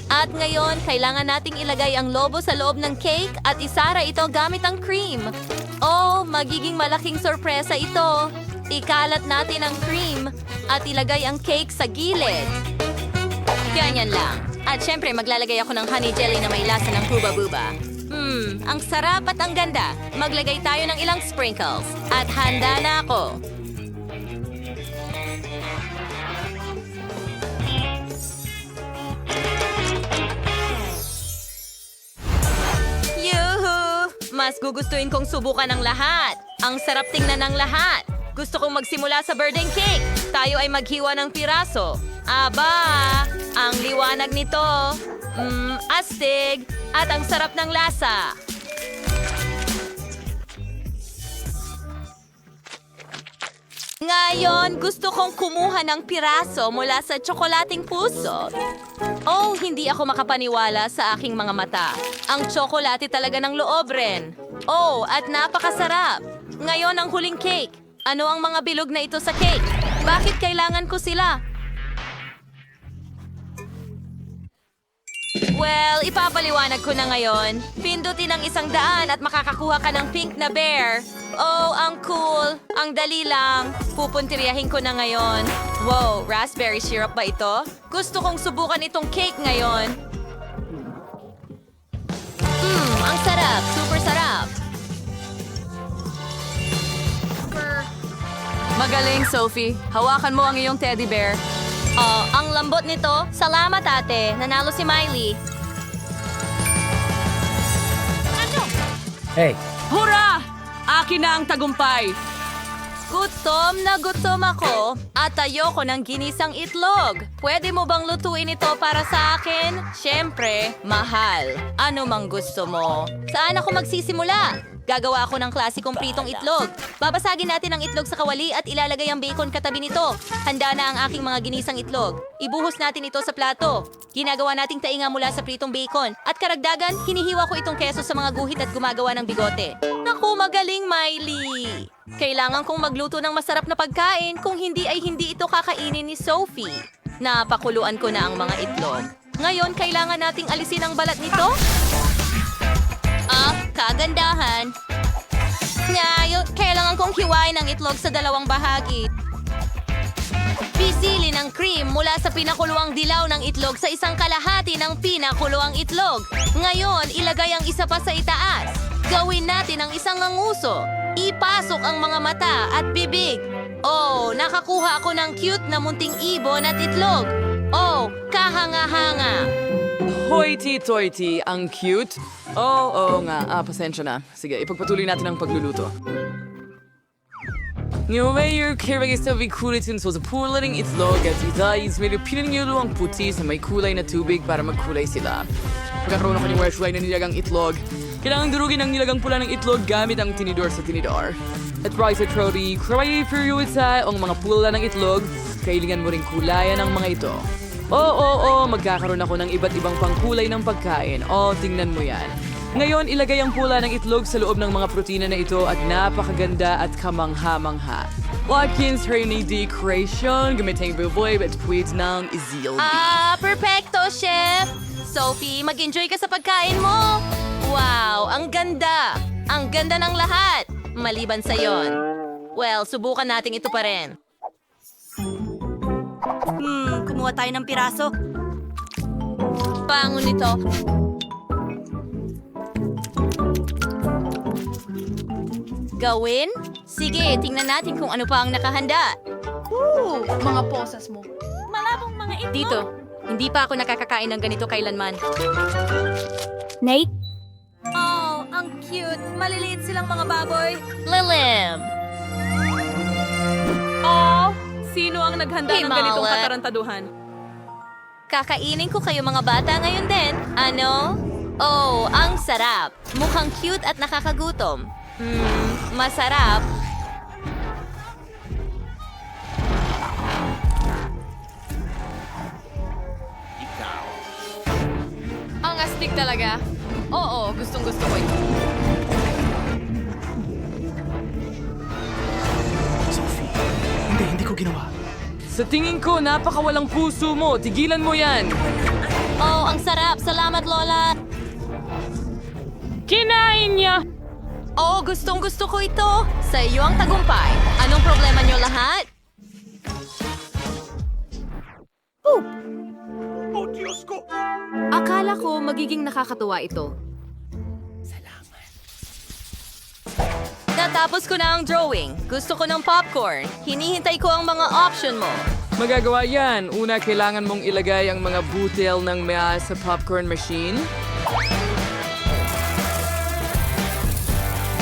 At ngayon, kailangan nating ilagay ang lobo sa loob ng cake at isara ito gamit ang cream. Oh, magiging malaking sorpresa ito. Ikalat natin ang cream at ilagay ang cake sa gilid. Ganyan lang. At syempre, maglalagay ako ng honey jelly na may lasa ng huba-buba. Ang sarap at ang ganda. Maglagay tayo ng ilang sprinkles. At handa na ako. Yuhu! Mas gugustuhin kong subukan ang lahat. Ang sarap tingnan ng lahat. Gusto kong magsimula sa birthday cake. Tayo ay maghiwa ng piraso. Aba! Ang liwanag nito. Astig. At ang sarap ng lasa. Ngayon, gusto kong kumuha ng piraso mula sa tsokolating puso. Oh, hindi ako makapaniwala sa aking mga mata. Ang tsokolate talaga ng loob rin. Oh, at napakasarap. Ngayon ang huling cake. Ano ang mga bilog na ito sa cake? Bakit kailangan ko sila? Well, ipapaliwanag ko na ngayon. Pindutin ang 100 at makakakuha ka ng pink na bear. Oh, ang cool. Ang dali lang. Pupuntiryahin ko na ngayon. Wow, raspberry syrup ba ito? Gusto kong subukan itong cake ngayon. Ang sarap. Super sarap. Magaling, Sophie. Hawakan mo ang iyong teddy bear. Oh, ang lambot nito. Salamat, ate. Nanalo si Miley.
Hey,
Hurra! Akin na ang tagumpay.
Gutom na gutom ako at ayoko ng ginisang itlog. Pwede mo bang lutuin ito para sa akin? Siyempre, mahal. Ano mang gusto mo? Saan ako magsisimula? Gagawa ako ng klasikong pritong itlog. Babasagin natin ang itlog sa kawali at ilalagay ang bacon katabi nito. Handa na ang aking mga ginisang itlog. Ibuhos natin ito sa plato. Ginagawa nating tainga mula sa pritong bacon. At karagdagan, hinihiwa ko itong keso sa mga guhit at gumagawa ng bigote. Naku, magaling, Miley! Kailangan kong magluto ng masarap na pagkain, kung hindi ay hindi ito kakainin ni Sophie. Napakuluan ko na ang mga itlog. Ngayon, kailangan nating alisin ang balat nito. Kagandahan. Ngayon, kailangan kong hiwain ang itlog sa 2 bahagi. Pisili ng cream mula sa pinakuluang dilaw ng itlog sa 1 kalahati ng pinakuluang itlog. Ngayon, ilagay ang isa pa sa itaas. Gawin natin ang isang anguso. Ipasok ang mga mata at bibig. Oh, nakakuha ako ng cute na munting ibon at itlog. Oh, kahanga-hanga.
Hoity-toity, ang cute. Oo nga. Pasensya na. Sige, ipagpatuloy natin ang pagluluto. Ngayon, kailangan sa kulitin so sa pularing itlog at itay, medyo pinangyulo ang puti sa may kulay na tubig para magkulay sila. Pagkakaroon ako ng kulay na nilagang itlog, kailangan durugin ang nilagang pula ng itlog gamit ang tinidor sa tinidor. At rice at roti, kaya periodisa ang mga pula ng itlog, kailangan mo ring kulayan ang mga ito. Oo, magkakaroon ako ng iba't ibang pangkulay ng pagkain. Tingnan mo yan. Ngayon, ilagay ang pula ng itlog sa loob ng mga protina na ito at napakaganda at kamangha-mangha. Watkins Rainy Decoration, gamitin ang buboy at tweet ng Izildi.
Perfecto, chef! Sophie, mag-enjoy ka sa pagkain mo! Wow, ang ganda! Ang ganda ng lahat! Maliban sa yon. Well, subukan natin ito pa rin.
Kumuha tayo ng piraso.
Bango nito. Gawin? Sige, tingnan natin kung ano pa ang nakahanda.
Mga posas mo.
Malabong mga itlog. Dito, hindi pa ako nakakakain ng ganito kailanman.
Nate?
Oh, ang cute. Maliliit silang mga baboy. Lilim!
Oh, sino ang naghanda ng
Himala.
ganitong katarantaduhan?
Kakainin ko kayo mga bata ngayon din. Ano? Oh, ang sarap. Mukhang cute at nakakagutom. Masarap.
Ang astig talaga. Oo, gustong-gusto ko ito.
Sophie, hindi ko ginawa.
Sa tingin ko, napakawalang puso mo. Tigilan mo yan.
Oh, ang sarap. Salamat, Lola.
Kinain niya!
Oh, gustong-gusto ko ito. Sa iyo ang tagumpay. Anong problema niyo lahat?
Akala ko magiging nakakatuwa ito.
Natapos ko na ang drawing. Gusto ko ng popcorn. Hinihintay ko ang mga option mo.
Magagawa yan. Una, kailangan mong ilagay ang mga butil ng maya sa popcorn machine.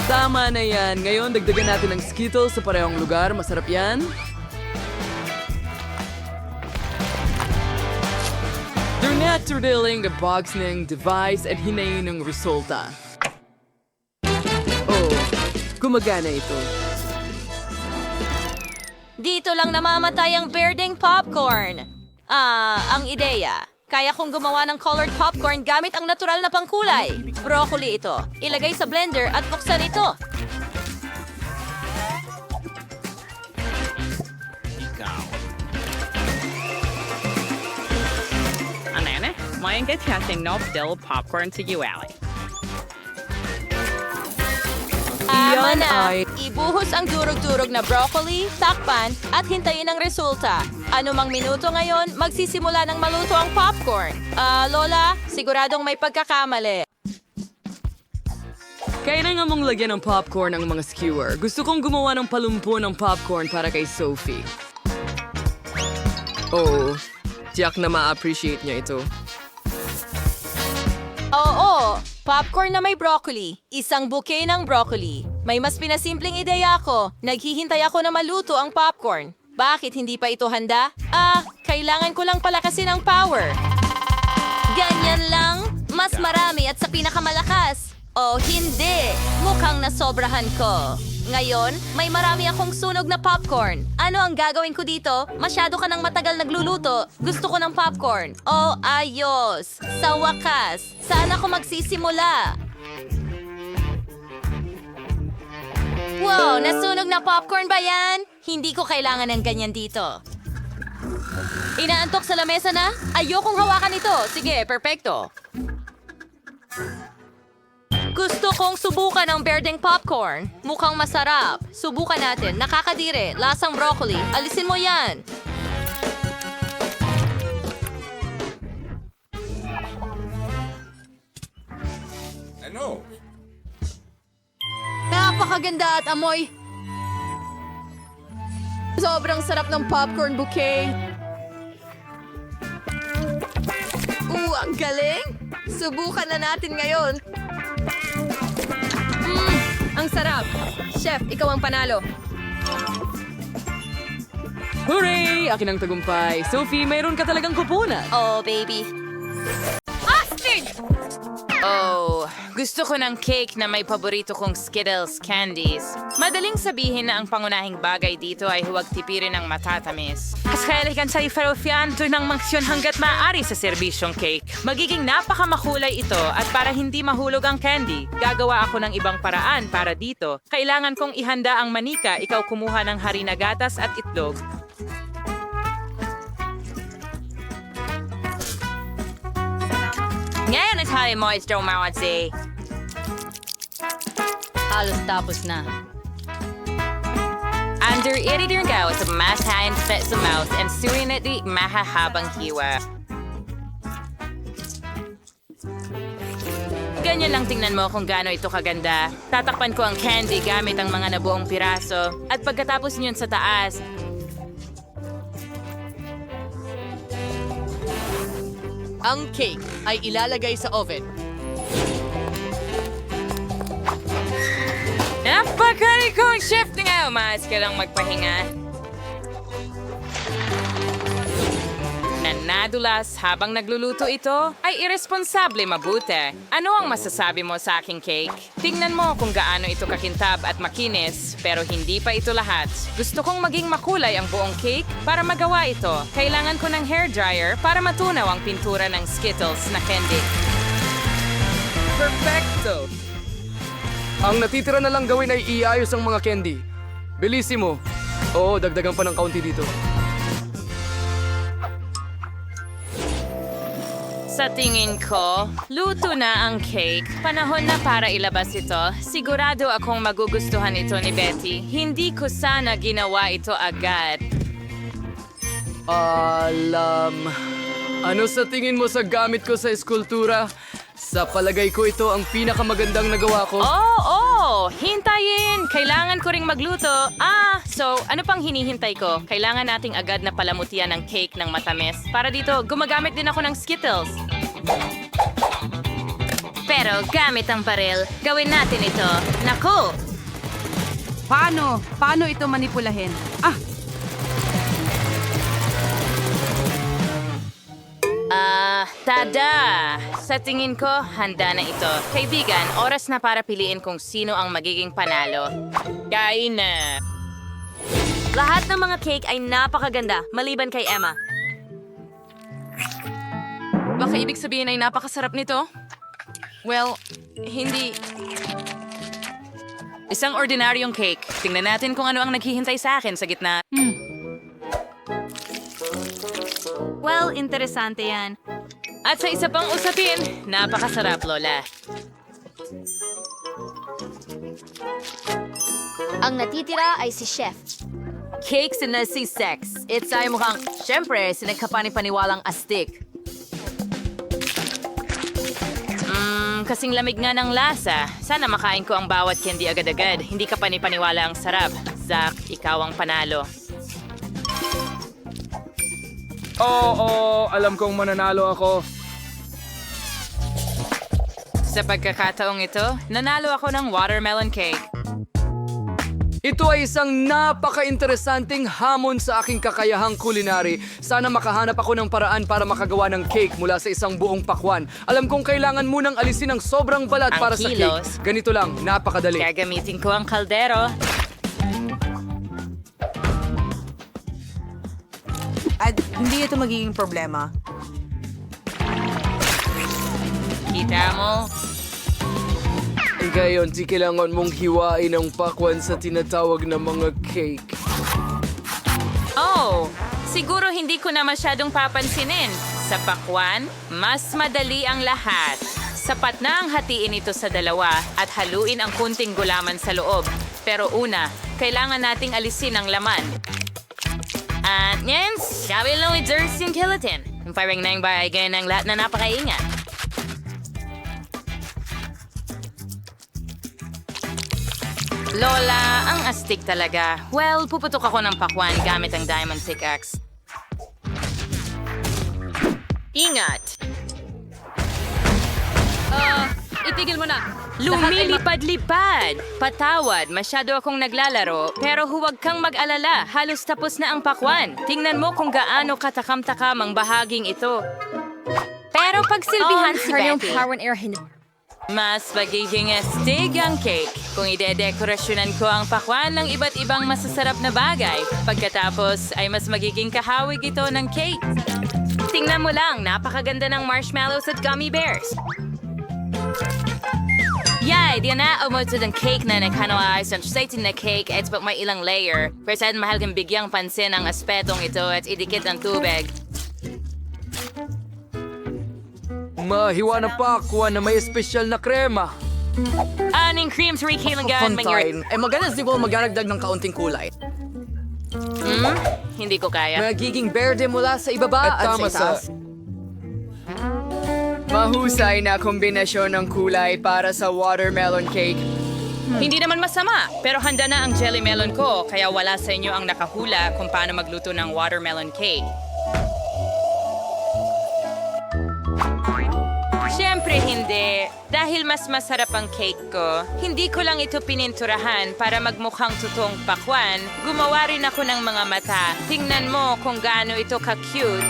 Tama na yan. Ngayon, dagdagan natin ng Skittles sa parehong lugar. Masarap yan. They're not drilling the box ng device at hinayin ng resulta. Oh, gumagana ito.
Dito lang namamatay ang berdeng popcorn. Ang ideya. Kaya kong gumawa ng colored popcorn gamit ang natural na pangkulay. Broccoli ito. Ilagay sa blender at buksan ito.
Anana, mayan ka testing no still popcorn to you, Ali.
Tama
Iyan
na.
ay-
Ibuhos ang durog-durog na broccoli, takpan, at hintayin ang resulta. Ano mang minuto ngayon, magsisimula ng maluto ang popcorn. Lola, siguradong may pagkakamali.
Kailangan mong lagyan ng popcorn ang mga skewer. Gusto kong gumawa ng palumpo ng popcorn para kay Sophie.
Oo, tiyak na ma-appreciate niya ito.
Oo, popcorn na may broccoli. Isang bouquet ng broccoli. May mas pinasimpleng ideya ako. Naghihintay ako na maluto ang popcorn. Bakit hindi pa ito handa? Kailangan ko lang palakasin ang power. Ganyan lang? Mas marami at sa pinakamalakas. O hindi, mukhang nasobrahan ko. Ngayon, may marami akong sunog na popcorn. Ano ang gagawin ko dito? Masyado ka nang matagal nagluluto. Gusto ko ng popcorn. Oh, ayos. Sa wakas, saan ako magsisimula? Wow, nasunog na popcorn ba yan? Hindi ko kailangan ng ganyan dito. Inaantok sa lamesa na? Ayokong hawakan ito. Sige, perfecto. Gusto kong subukan ang berdeng popcorn. Mukhang masarap. Subukan natin. Nakakadire. Lasang broccoli. Alisin mo yan.
Ano?
Napakaganda at amoy. Sobrang sarap ng popcorn bouquet.
Ang galing! Subukan na natin ngayon. Ang sarap! Chef, ikaw ang panalo.
Hooray! Akin ang tagumpay. Sophie, mayroon ka talagang kupunan.
Oh, baby.
Oh, gusto ko ng cake na may paborito kong Skittles candies. Madaling sabihin na ang pangunahing bagay dito ay huwag tipirin ng matatamis. As kailangan sa ifarofianto ng mangsyon hanggat maaari sa serbisyong cake. Magiging napakamakulay ito at para hindi mahulog ang candy, gagawa ako ng ibang paraan para dito. Kailangan kong ihanda ang manika, ikaw kumuha ng harina gatas at itlog.
Ngayon ay tayo moisture mawatsi.
Halos tapos na.
Under editor go sa masahin sa mouse and surinati mahahabang hiwa. Ganyan lang tingnan mo kung gaano ito kaganda. Tatakpan ko ang candy gamit ang mga nabuong piraso. At pagkatapos niyon sa taas,
Ang cake ay ilalagay sa oven.
napakali kong chef na nga. Umayos ka lang magpahinga. Nanadulas habang nagluluto ito ay irresponsable mabuti. Ano ang masasabi mo sa aking cake? Tingnan mo kung gaano ito kakintab at makinis, pero hindi pa ito lahat. Gusto kong maging makulay ang buong cake para magawa ito. Kailangan ko ng hairdryer para matunaw ang pintura ng Skittles na candy.
Perfecto! Ang natitira na lang gawin ay iayos ang mga candy. Bilisimo. Oo, dagdagan pa ng kaunti dito.
Sa tingin ko, luto na ang cake. Panahon na para ilabas ito. Sigurado akong magugustuhan ito ni Betty. Hindi ko sana ginawa ito agad.
Ano sa tingin mo sa gamit ko sa eskultura? Sa palagay ko ito ang pinakamagandang nagawa ko.
Oh, hintayin! Kailangan ko ring magluto. So ano pang hinihintay ko? Kailangan nating agad na palamutian ng cake ng matamis. Para dito, gumagamit din ako ng Skittles.
Pero gamit ang baril, gawin natin ito. Naku!
Paano? Paano ito manipulahin?
Tada! Sa tingin ko, handa na ito. Kaibigan, oras na para piliin kung sino ang magiging panalo. Kain na!
Lahat ng mga cake ay napakaganda, maliban kay Emma.
Baka ibig sabihin ay napakasarap nito? Well, hindi. Isang ordinaryong cake. Tingnan natin kung ano ang naghihintay sa akin sa gitna.
Well, interesante yan.
At sa isa pang usapin, napakasarap, Lola.
Ang natitira ay si Chef.
Cakes na si Sex. It's ay mukhang, syempre, sinagkapani-paniwalang astig.
Kasing lamig nga ng lasa. Sana makain ko ang bawat candy agad-agad. Hindi ka panipaniwala ang sarap. Zach, ikaw ang panalo.
Oo, alam kong mananalo ako.
Sa pagkakataong ito, nanalo ako ng watermelon cake.
Ito ay isang napaka-interesanting hamon sa aking kakayahang kulinary. Sana makahanap ako ng paraan para makagawa ng cake mula sa isang buong pakwan. Alam kong kailangan munang alisin ang sobrang balat
Ang
para sa
kilos.
cake. Ganito lang, napakadali.
Gagamitin ko ang kaldero.
At hindi ito magiging problema.
Kita mo?
Ngayon, di kailangan mong hiwain ang pakwan sa tinatawag na mga cake.
Oh, siguro hindi ko na masyadong papansinin. Sa pakwan, mas madali ang lahat. Sapat na ang hatiin ito sa dalawa at haluin ang kunting gulaman sa loob. Pero una, kailangan nating alisin ang laman. At yan, sabi lang with Jersey Skeleton. Parang nang bagay ng lahat na napakaingat. Lola, ang astig talaga. Well, puputok ako ng pakwan gamit ang diamond pickaxe. Ingat!
Itigil mo na.
Lumilipad-lipad! Patawad, masyado akong naglalaro, pero huwag kang mag-alala, halos tapos na ang pakwan. Tingnan mo kung gaano katakam-takam ang bahaging ito.
Pero pagsilbihan si Betty.
Mas magiging astig ang cake kung idedekorasyonan ko ang pakwan ng iba't ibang masasarap na bagay. Pagkatapos ay mas magiging kahawig ito ng cake.
Tingnan mo lang, napakaganda ng marshmallows at gummy bears.
Yay! Di na umutod ang cake na nagkanawa sa exciting na cake at pa may ilang layer. Pero saan mahal kang bigyang pansin ang aspetong ito at idikit ang tubig.
Mahiwa na pakwan na may espesyal na krema.
Aning cream sa rikilangan
Fontaine. Maganda siguro magdaragdag ng kaunting kulay.
Hindi ko kaya.
Magiging berde mula sa ibaba at sa itaas.
Mahusay na kombinasyon ng kulay para sa watermelon cake.
Hindi naman masama, pero handa na ang jelly melon ko, kaya wala sa inyo ang nakahula kung paano magluto ng watermelon cake.
Siyempre hindi. Dahil mas masarap ang cake ko, hindi ko lang ito pininturahan para magmukhang totoong pakwan. Gumawa rin ako ng mga mata. Tingnan mo kung gaano ito ka-cute.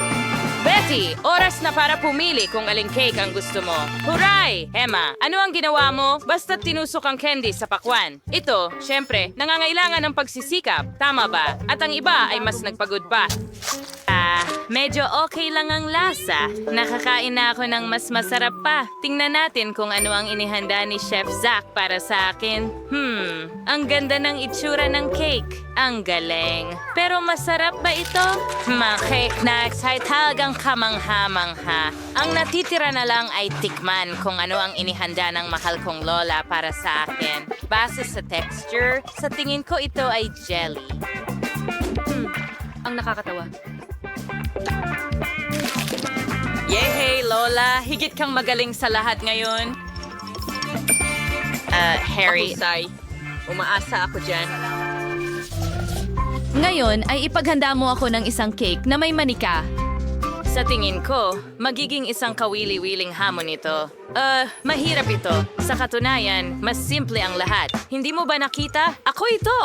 Betty, oras na para pumili kung aling cake ang gusto mo. Huray! Emma, ano ang ginawa mo? Basta't tinusok ang candy sa pakwan. Ito, syempre, nangangailangan ng pagsisikap. Tama ba? At ang iba ay mas nagpagod pa. Medyo okay lang ang lasa. Nakakain na ako ng mas masarap pa. Tingnan natin kung ano ang inihanda ni Chef Zach para sa akin. Ang ganda ng itsura ng cake. Ang galing. Pero masarap ba ito? Mga cake na talagang kamangha-mangha. Ang natitira na lang ay tikman kung ano ang inihanda ng mahal kong lola para sa akin. Base sa texture, sa tingin ko ito ay jelly.
Ang nakakatawa.
Yehey, Lola! Higit kang magaling sa lahat ngayon. Harry. Umaasa ako dyan.
Ngayon ay ipaghanda mo ako ng isang cake na may manika.
Sa tingin ko, magiging isang kawili-wiling hamon ito. Mahirap ito. Sa katunayan, mas simple ang lahat. Hindi mo ba nakita? Ako ito!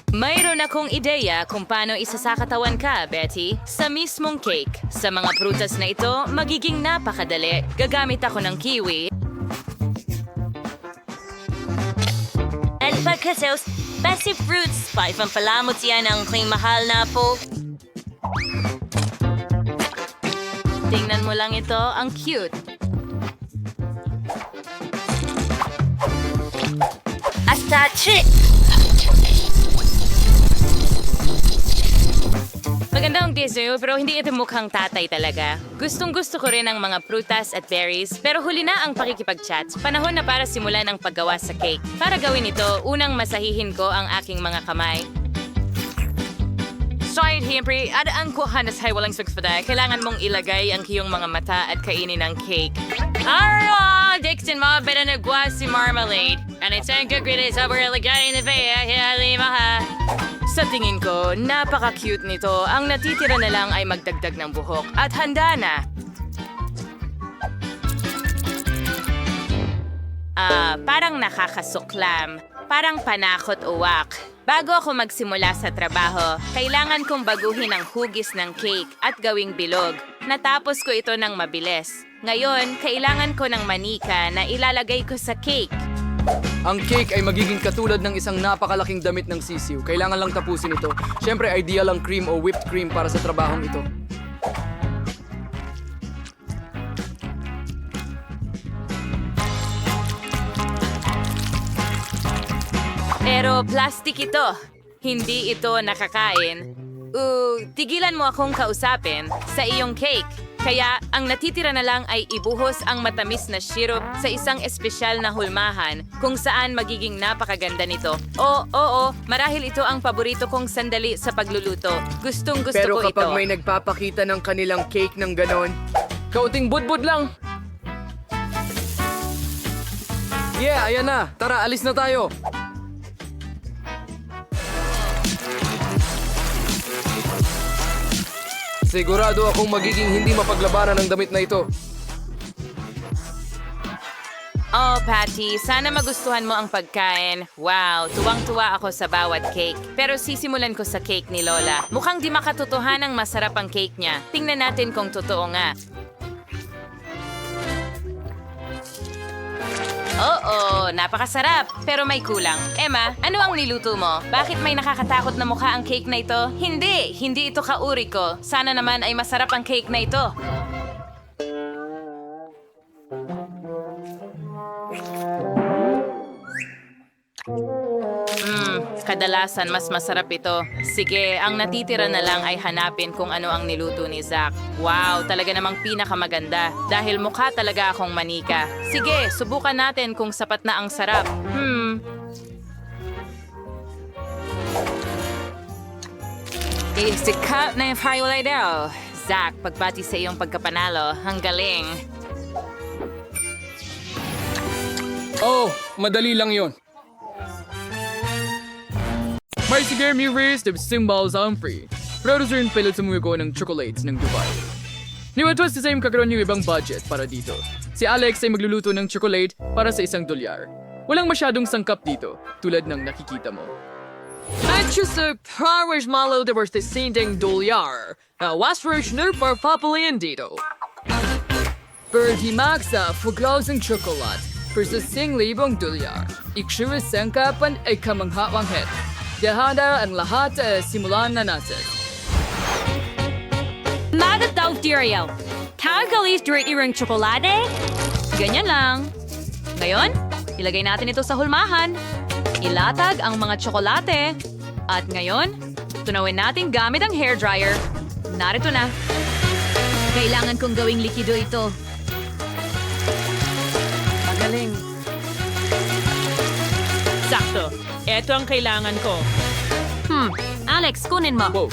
Mayroon akong ideya kung paano isasakatawan ka, Betty. Sa mismong cake. Sa mga prutas na ito, magiging napakadali. Gagamit ako ng kiwi. At pagkasaus, basi fruits. Paipampalamot yan ang kling mahal na po. Tingnan mo lang ito, ang cute. Astache! Magandang dessert pero hindi ito mukhang tatay talaga. Gustong-gusto ko rin ang mga prutas at berries pero huli na ang pakikipag-chat. Panahon na para simulan ang paggawa sa cake. Para gawin ito, unang masahihin ko ang aking mga kamay. Siyempre, hiyempre, adaan ko hanas hay walang sukspada. Kailangan mong ilagay ang iyong mga mata at kainin ang cake. Arro! Dixon mo, pero nagwa si marmalade. And it's a good grid is over ilagay na vaya. Lima ha. Sa tingin ko, napaka-cute nito. Ang natitira na lang ay magdagdag ng buhok. At handa na. Parang nakakasuklam. Parang panakot uwak. Bago ako magsimula sa trabaho, kailangan kong baguhin ang hugis ng cake at gawing bilog. Natapos ko ito ng mabilis. Ngayon, kailangan ko ng manika na ilalagay ko sa cake.
Ang cake ay magiging katulad ng isang napakalaking damit ng sisiw. Kailangan lang tapusin ito. Siyempre, ideal ang cream o whipped cream para sa trabahong ito.
Pero plastic ito. Hindi ito nakakain. Tigilan mo akong kausapin sa iyong cake. Kaya ang natitira na lang ay ibuhos ang matamis na syrup sa isang espesyal na hulmahan kung saan magiging napakaganda nito. Oo, marahil ito ang paborito kong sandali sa pagluluto. Gustong-gusto
Pero
ko ito.
kapag may nagpapakita ng kanilang cake ng ganon,
Kaunting budbud lang. Yeah, ayan na. Tara, alis na tayo. Sigurado akong magiging hindi mapaglabanan ng damit na ito.
Oh, Patty, sana magustuhan mo ang pagkain. Wow, tuwang-tuwa ako sa bawat cake. Pero sisimulan ko sa cake ni Lola. Mukhang di makatotohanang masarap ang cake niya. Tingnan natin kung totoo nga. Oo, napakasarap. Pero may kulang. Emma, ano ang niluto mo? Bakit may nakakatakot na mukha ang cake na ito? Hindi ito kauri ko. Sana naman ay masarap ang cake na ito. Kadalasan mas masarap ito. Sige, ang natitira na lang ay hanapin kung ano ang niluto ni Zach. Wow, talaga namang pinakamaganda. Dahil mukha talaga akong manika. Sige, subukan natin kung sapat na ang sarap. Sikap na yung highlight daw. Zach, pagbati sa iyong pagkapanalo. Ang galing.
Oh, madali lang yon. May sige mirrors the symbols are free. Producer and pilot sa mga ng chocolates ng Dubai. Niwatos sa same kakaroon yung ibang budget para dito. Si Alex ay magluluto ng chocolate para sa $1. Walang masyadong sangkap dito, tulad ng nakikita mo. At sa powers malo de was the $100. Wasfresh no for papalian dito. Birdie Max sa fuglaws ng chocolate for sa $1,000. Iksura sangkapan ay kamanghawang head. Dahada ang lahat simulan na natin.
Magataw, Tiriel. Kagalis during irang tsokolate? Ganyan lang. Ngayon, ilagay natin ito sa hulmahan. Ilatag ang mga tsokolate. At ngayon, tunawin natin gamit ang hairdryer. Narito na. Kailangan kong gawing likido ito.
Magaling.
Sakto. Ito ang kailangan ko.
Alex, kunin mo.
Wow,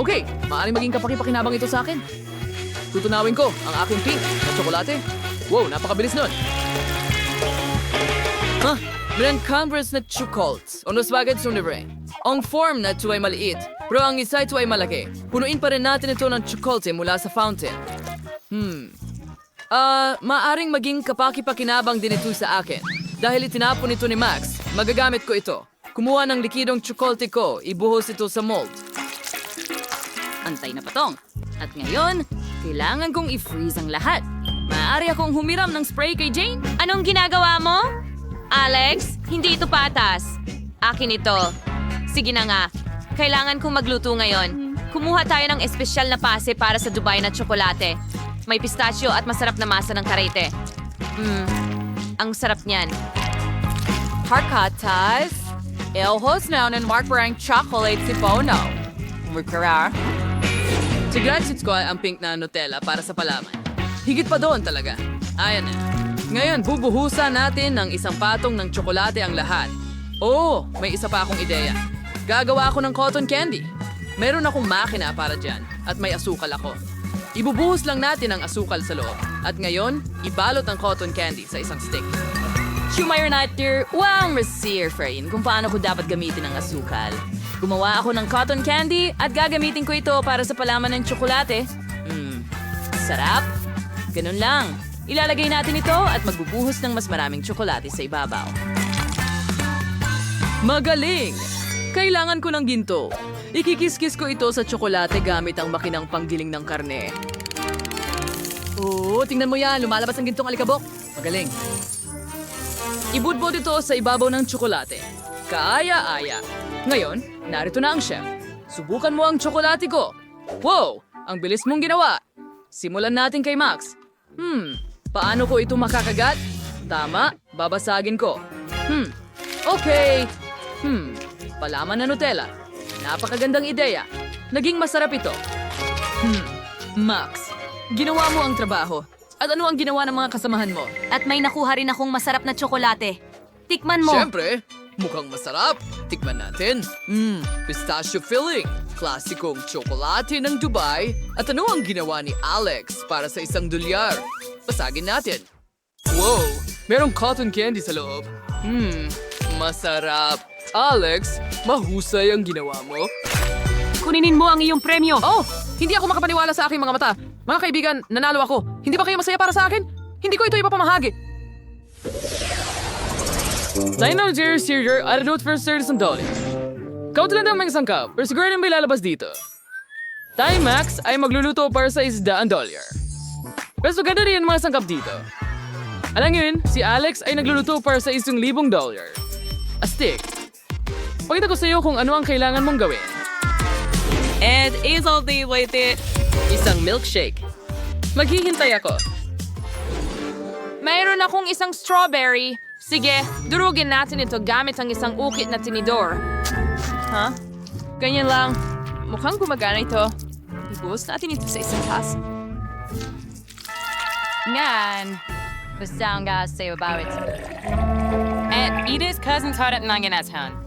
okay. Maaaring maging kapaki-pakinabang ito sa akin. Tutunawin ko ang aking pink na tsokolate. Wow, napakabilis nun. Brand Converse na chocolates. Unos bagay sa libre. Ang form na ito ay maliit, pero ang isa ito ay malaki. Punuin pa rin natin ito ng chocolate mula sa fountain. Maaaring maging kapaki-pakinabang din ito sa akin. Dahil itinapon ito ni Max, magagamit ko ito. Kumuha ng likidong chocolate ko, ibuhos ito sa mold.
Antay na patong. At ngayon, kailangan kong i-freeze ang lahat. Maaari akong humiram ng spray kay Jane? Anong ginagawa mo? Alex, hindi ito patas. Akin ito. Sige na nga. Kailangan kong magluto ngayon. Kumuha tayo ng espesyal na pase para sa Dubai na tsokolate. May pistachio at masarap na masa ng karete. Ang sarap niyan. Harkatas. Elhos na ng Mark Brang chocolate si Bono. Mukara.
Siguraduhin ko ang pink na Nutella para sa palaman. Higit pa doon talaga. Ayan na. Ngayon, bubuhusan natin ng isang patong ng tsokolate ang lahat. Oh, may isa pa akong ideya. Gagawa ako ng cotton candy. Meron akong makina para dyan at may asukal ako. Ibubuhos lang natin ang asukal sa loob. At ngayon, ibalot ang cotton candy sa isang stick.
Shumayor natin, wow, Messier Frain, kung paano ko dapat gamitin ang asukal. Gumawa ako ng cotton candy at gagamitin ko ito para sa palaman ng tsokolate. Sarap. Ganun lang. Ilalagay natin ito at magbubuhos ng mas maraming tsokolate sa ibabaw.
Magaling! Kailangan ko ng ginto. Ikikis-kis ko ito sa tsokolate gamit ang makinang panggiling ng karne. Oo, tingnan mo yan. Lumalabas ang gintong alikabok. Magaling. Ibudbod ito sa ibabaw ng tsokolate. Kaaya-aya. Ngayon, narito na ang chef. Subukan mo ang tsokolate ko. Wow! Ang bilis mong ginawa. Simulan natin kay Max. Paano ko ito makakagat? Tama, babasagin ko. Okay. Palaman na Nutella. Napakagandang ideya. Naging masarap ito. Max, ginawa mo ang trabaho. At ano ang ginawa ng mga kasamahan mo?
At may nakuha rin akong masarap na tsokolate. Tikman mo.
Siyempre, mukhang masarap. Tikman natin. Pistachio filling. Klasikong tsokolate ng Dubai. At ano ang ginawa ni Alex para sa $1? Basagin natin. Wow, merong cotton candy sa loob. Masarap. Alex, mahusay ang ginawa mo.
Kuninin mo ang iyong premyo.
Oh, hindi ako makapaniwala sa aking mga mata. Mga kaibigan, nanalo ako. Hindi ba kayo masaya para sa akin? Hindi ko ito ipapamahagi.
Dino Jerry Cereal at adult first $30. Kaunti lang may isang cup, pero siguro may lalabas dito. Tayo Max ay magluluto para sa $100. Pero ganda rin ang mga sangkap dito. Alam yun, si Alex ay nagluluto para sa $1,000. Astig. Pakita ko sa iyo kung ano ang kailangan mong gawin.
And is'll be with it.
Isang milkshake.
Maghihintay ako.
Mayroon akong isang strawberry. Sige, durugin natin ito gamit ang isang ukit na tinidor. Ganyan lang. Mukhang gumagana ito. Ibuhos natin ito sa isang taas.
Ngan. Basta ang sa'yo about it. And Edith's cousin's hot at nanginashan.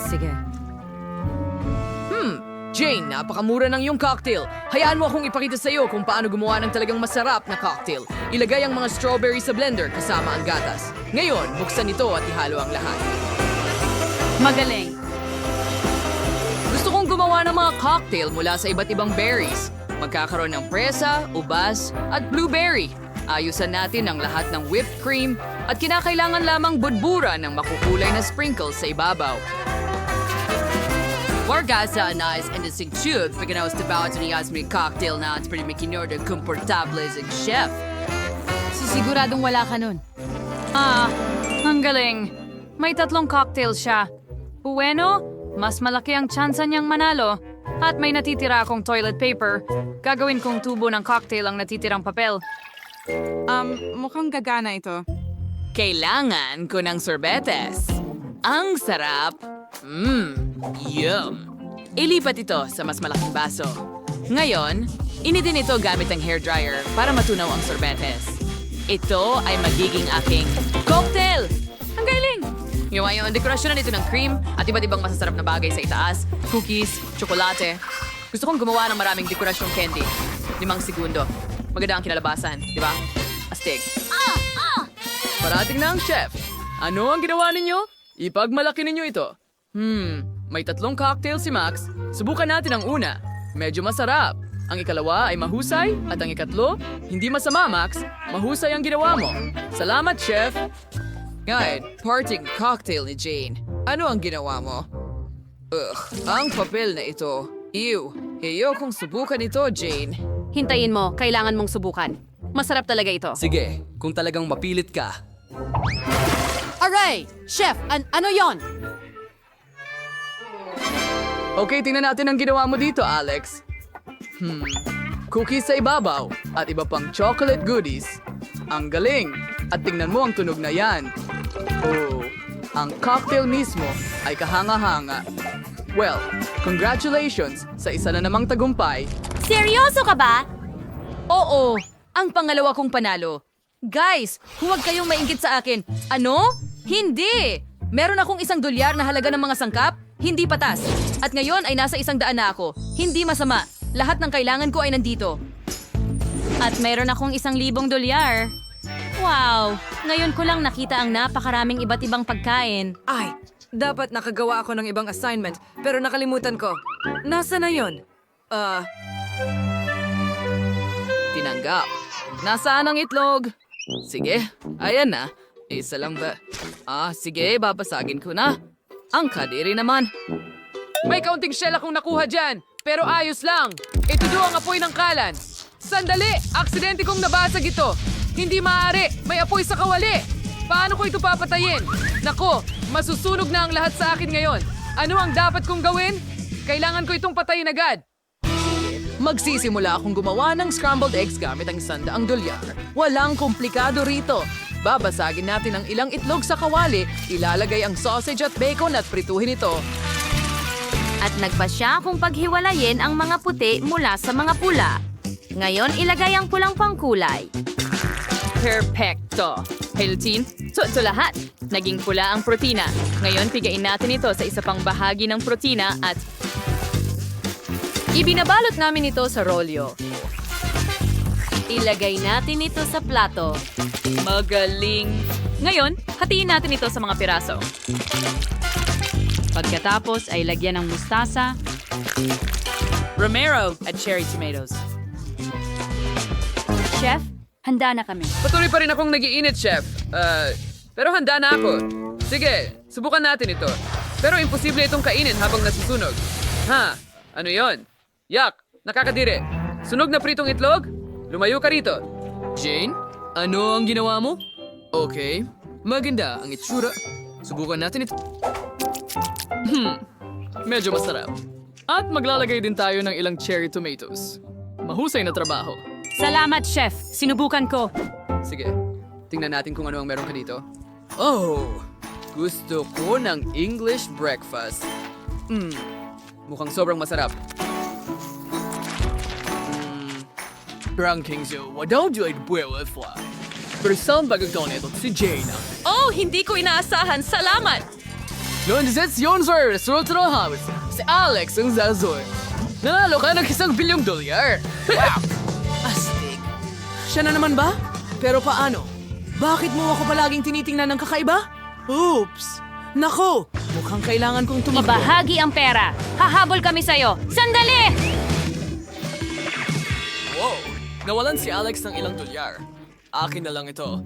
Sige. Jane, napakamura ng iyong cocktail. Hayaan mo akong ipakita sa iyo kung paano gumawa ng talagang masarap na cocktail. Ilagay ang mga strawberry sa blender kasama ang gatas. Ngayon, buksan ito at ihalo ang lahat.
Magaling.
Gusto kong gumawa ng mga cocktail mula sa iba't ibang berries. Magkakaroon ng presa, ubas, at blueberry. Ayusan natin ang lahat ng whipped cream at kinakailangan lamang budbura ng makukulay na sprinkles sa ibabaw. Wargasa anais and the singchud pagkanawas na bawat niyas may cocktail na at pwede may kinorder komportable as chef.
Sisiguradong wala ka nun.
Ang galing. May 3 cocktail siya. Bueno, mas malaki ang tsansa niyang manalo. At may natitira akong toilet paper. Gagawin kong tubo ng cocktail ang natitirang papel.
Mukhang gagana ito.
Kailangan ko ng sorbetes. Ang sarap. Yum. Ilipat ito sa mas malaking baso. Ngayon, initin ito gamit ang hairdryer para matunaw ang sorbetes. Ito ay magiging aking cocktail! Ang galing! Ngayon, dekorasyonan ito ng cream at iba't ibang masasarap na bagay sa itaas, cookies, tsokolate. Gusto kong gumawa ng maraming dekorasyong candy. 5 segundo. Maganda ang kinalabasan, di ba? Astig. Parating na ang chef. Ano ang ginawa ninyo? Ipagmalaki ninyo ito. May 3 cocktail si Max. Subukan natin ang una. Medyo masarap. Ang ikalawa ay mahusay at ang ikatlo, hindi masama, Max. Mahusay ang ginawa mo. Salamat, chef. Ngayon, parting cocktail ni Jane. Ano ang ginawa mo? Ang papel na ito. Ew. Ayokong subukan ito, Jane.
Hintayin mo, kailangan mong subukan. Masarap talaga ito.
Sige, kung talagang mapilit ka.
Aray! Chef, ano yon?
Okay, tingnan natin ang ginawa mo dito, Alex. Cookies sa ibabaw at iba pang chocolate goodies. Ang galing! At tingnan mo ang tunog na yan. Oh, ang cocktail mismo ay kahanga-hanga. Well, congratulations sa isa na namang tagumpay.
Seryoso ka ba?
Oo, ang pangalawa kong panalo. Guys, huwag kayong maingit sa akin. Ano? Hindi! Meron akong $100 na halaga ng mga sangkap, hindi patas. At ngayon ay nasa $100 na ako. Hindi masama. Lahat ng kailangan ko ay nandito.
At meron akong $1,000. Wow! Ngayon ko lang nakita ang napakaraming iba't ibang pagkain.
Ay, dapat nakagawa ako ng ibang assignment, pero nakalimutan ko. Nasa na yun? Tinanggap. Nasaan ang itlog? Sige, ayan na. Isa lang ba? Sige, babasagin ko na. Ang kadiri naman. May kaunting shell akong nakuha dyan, pero ayos lang. Itudo ang apoy ng kalan. Sandali! Aksidente kong nabasag ito. Hindi maaari. May apoy sa kawali. Paano ko ito papatayin? Nako, masusunog na ang lahat sa akin ngayon. Ano ang dapat kong gawin? Kailangan ko itong patayin agad. Magsisimula akong gumawa ng scrambled eggs gamit ang $100. Walang komplikado rito. Babasagin natin ang ilang itlog sa kawali, ilalagay ang sausage at bacon at prituhin ito.
At nagpasya kung paghiwalayin ang mga puti mula sa mga pula. Ngayon, ilagay ang pulang pangkulay.
Perfecto. Heltin, ito lahat. Naging pula ang protina. Ngayon, pigain natin ito sa isa pang bahagi ng protina at
Ibinabalot namin ito sa rolyo.
Ilagay natin ito sa plato.
magaling. Ngayon, hatiin natin ito sa mga piraso.
Pagkatapos ay lagyan ng mustasa,
Romero at cherry tomatoes.
Chef,
Handa na kami.
Patuloy pa rin akong nag-iinit, Chef. Pero handa na ako. Sige, subukan natin ito. Pero imposible itong kainin habang nasusunog. Ha? Ano yon? Yak! Nakakadiri. Sunog na pritong itlog? Lumayo ka rito. Jane, ano ang ginawa mo? Okay. Maganda ang itsura. Subukan natin ito. Medyo masarap. At maglalagay din tayo ng ilang cherry tomatoes. Mahusay na trabaho.
Salamat, Chef. Sinubukan ko.
Sige, tingnan natin kung ano ang meron ka dito. Oh, gusto ko ng English breakfast. Mukhang sobrang masarap.
Ranking so, wadaw joy buwel fla. Pero saan bagagdaw nito si Jane?
Oh, hindi ko inaasahan. Salamat!
Yun, yun, sir. Resulta ng house. Si Alex ang Zazoy. Nanalo ka ng $1 bilyong. Wow!
Astig. Siya na naman ba? Pero paano? Bakit mo ako palaging tinitingnan ng kakaiba? Oops! Nako! Mukhang kailangan kong tumakbo.
Ibahagi ang pera. Hahabol kami sa'yo. Sandali!
Wow! Nawalan si Alex ng ilang $1. Akin na lang ito.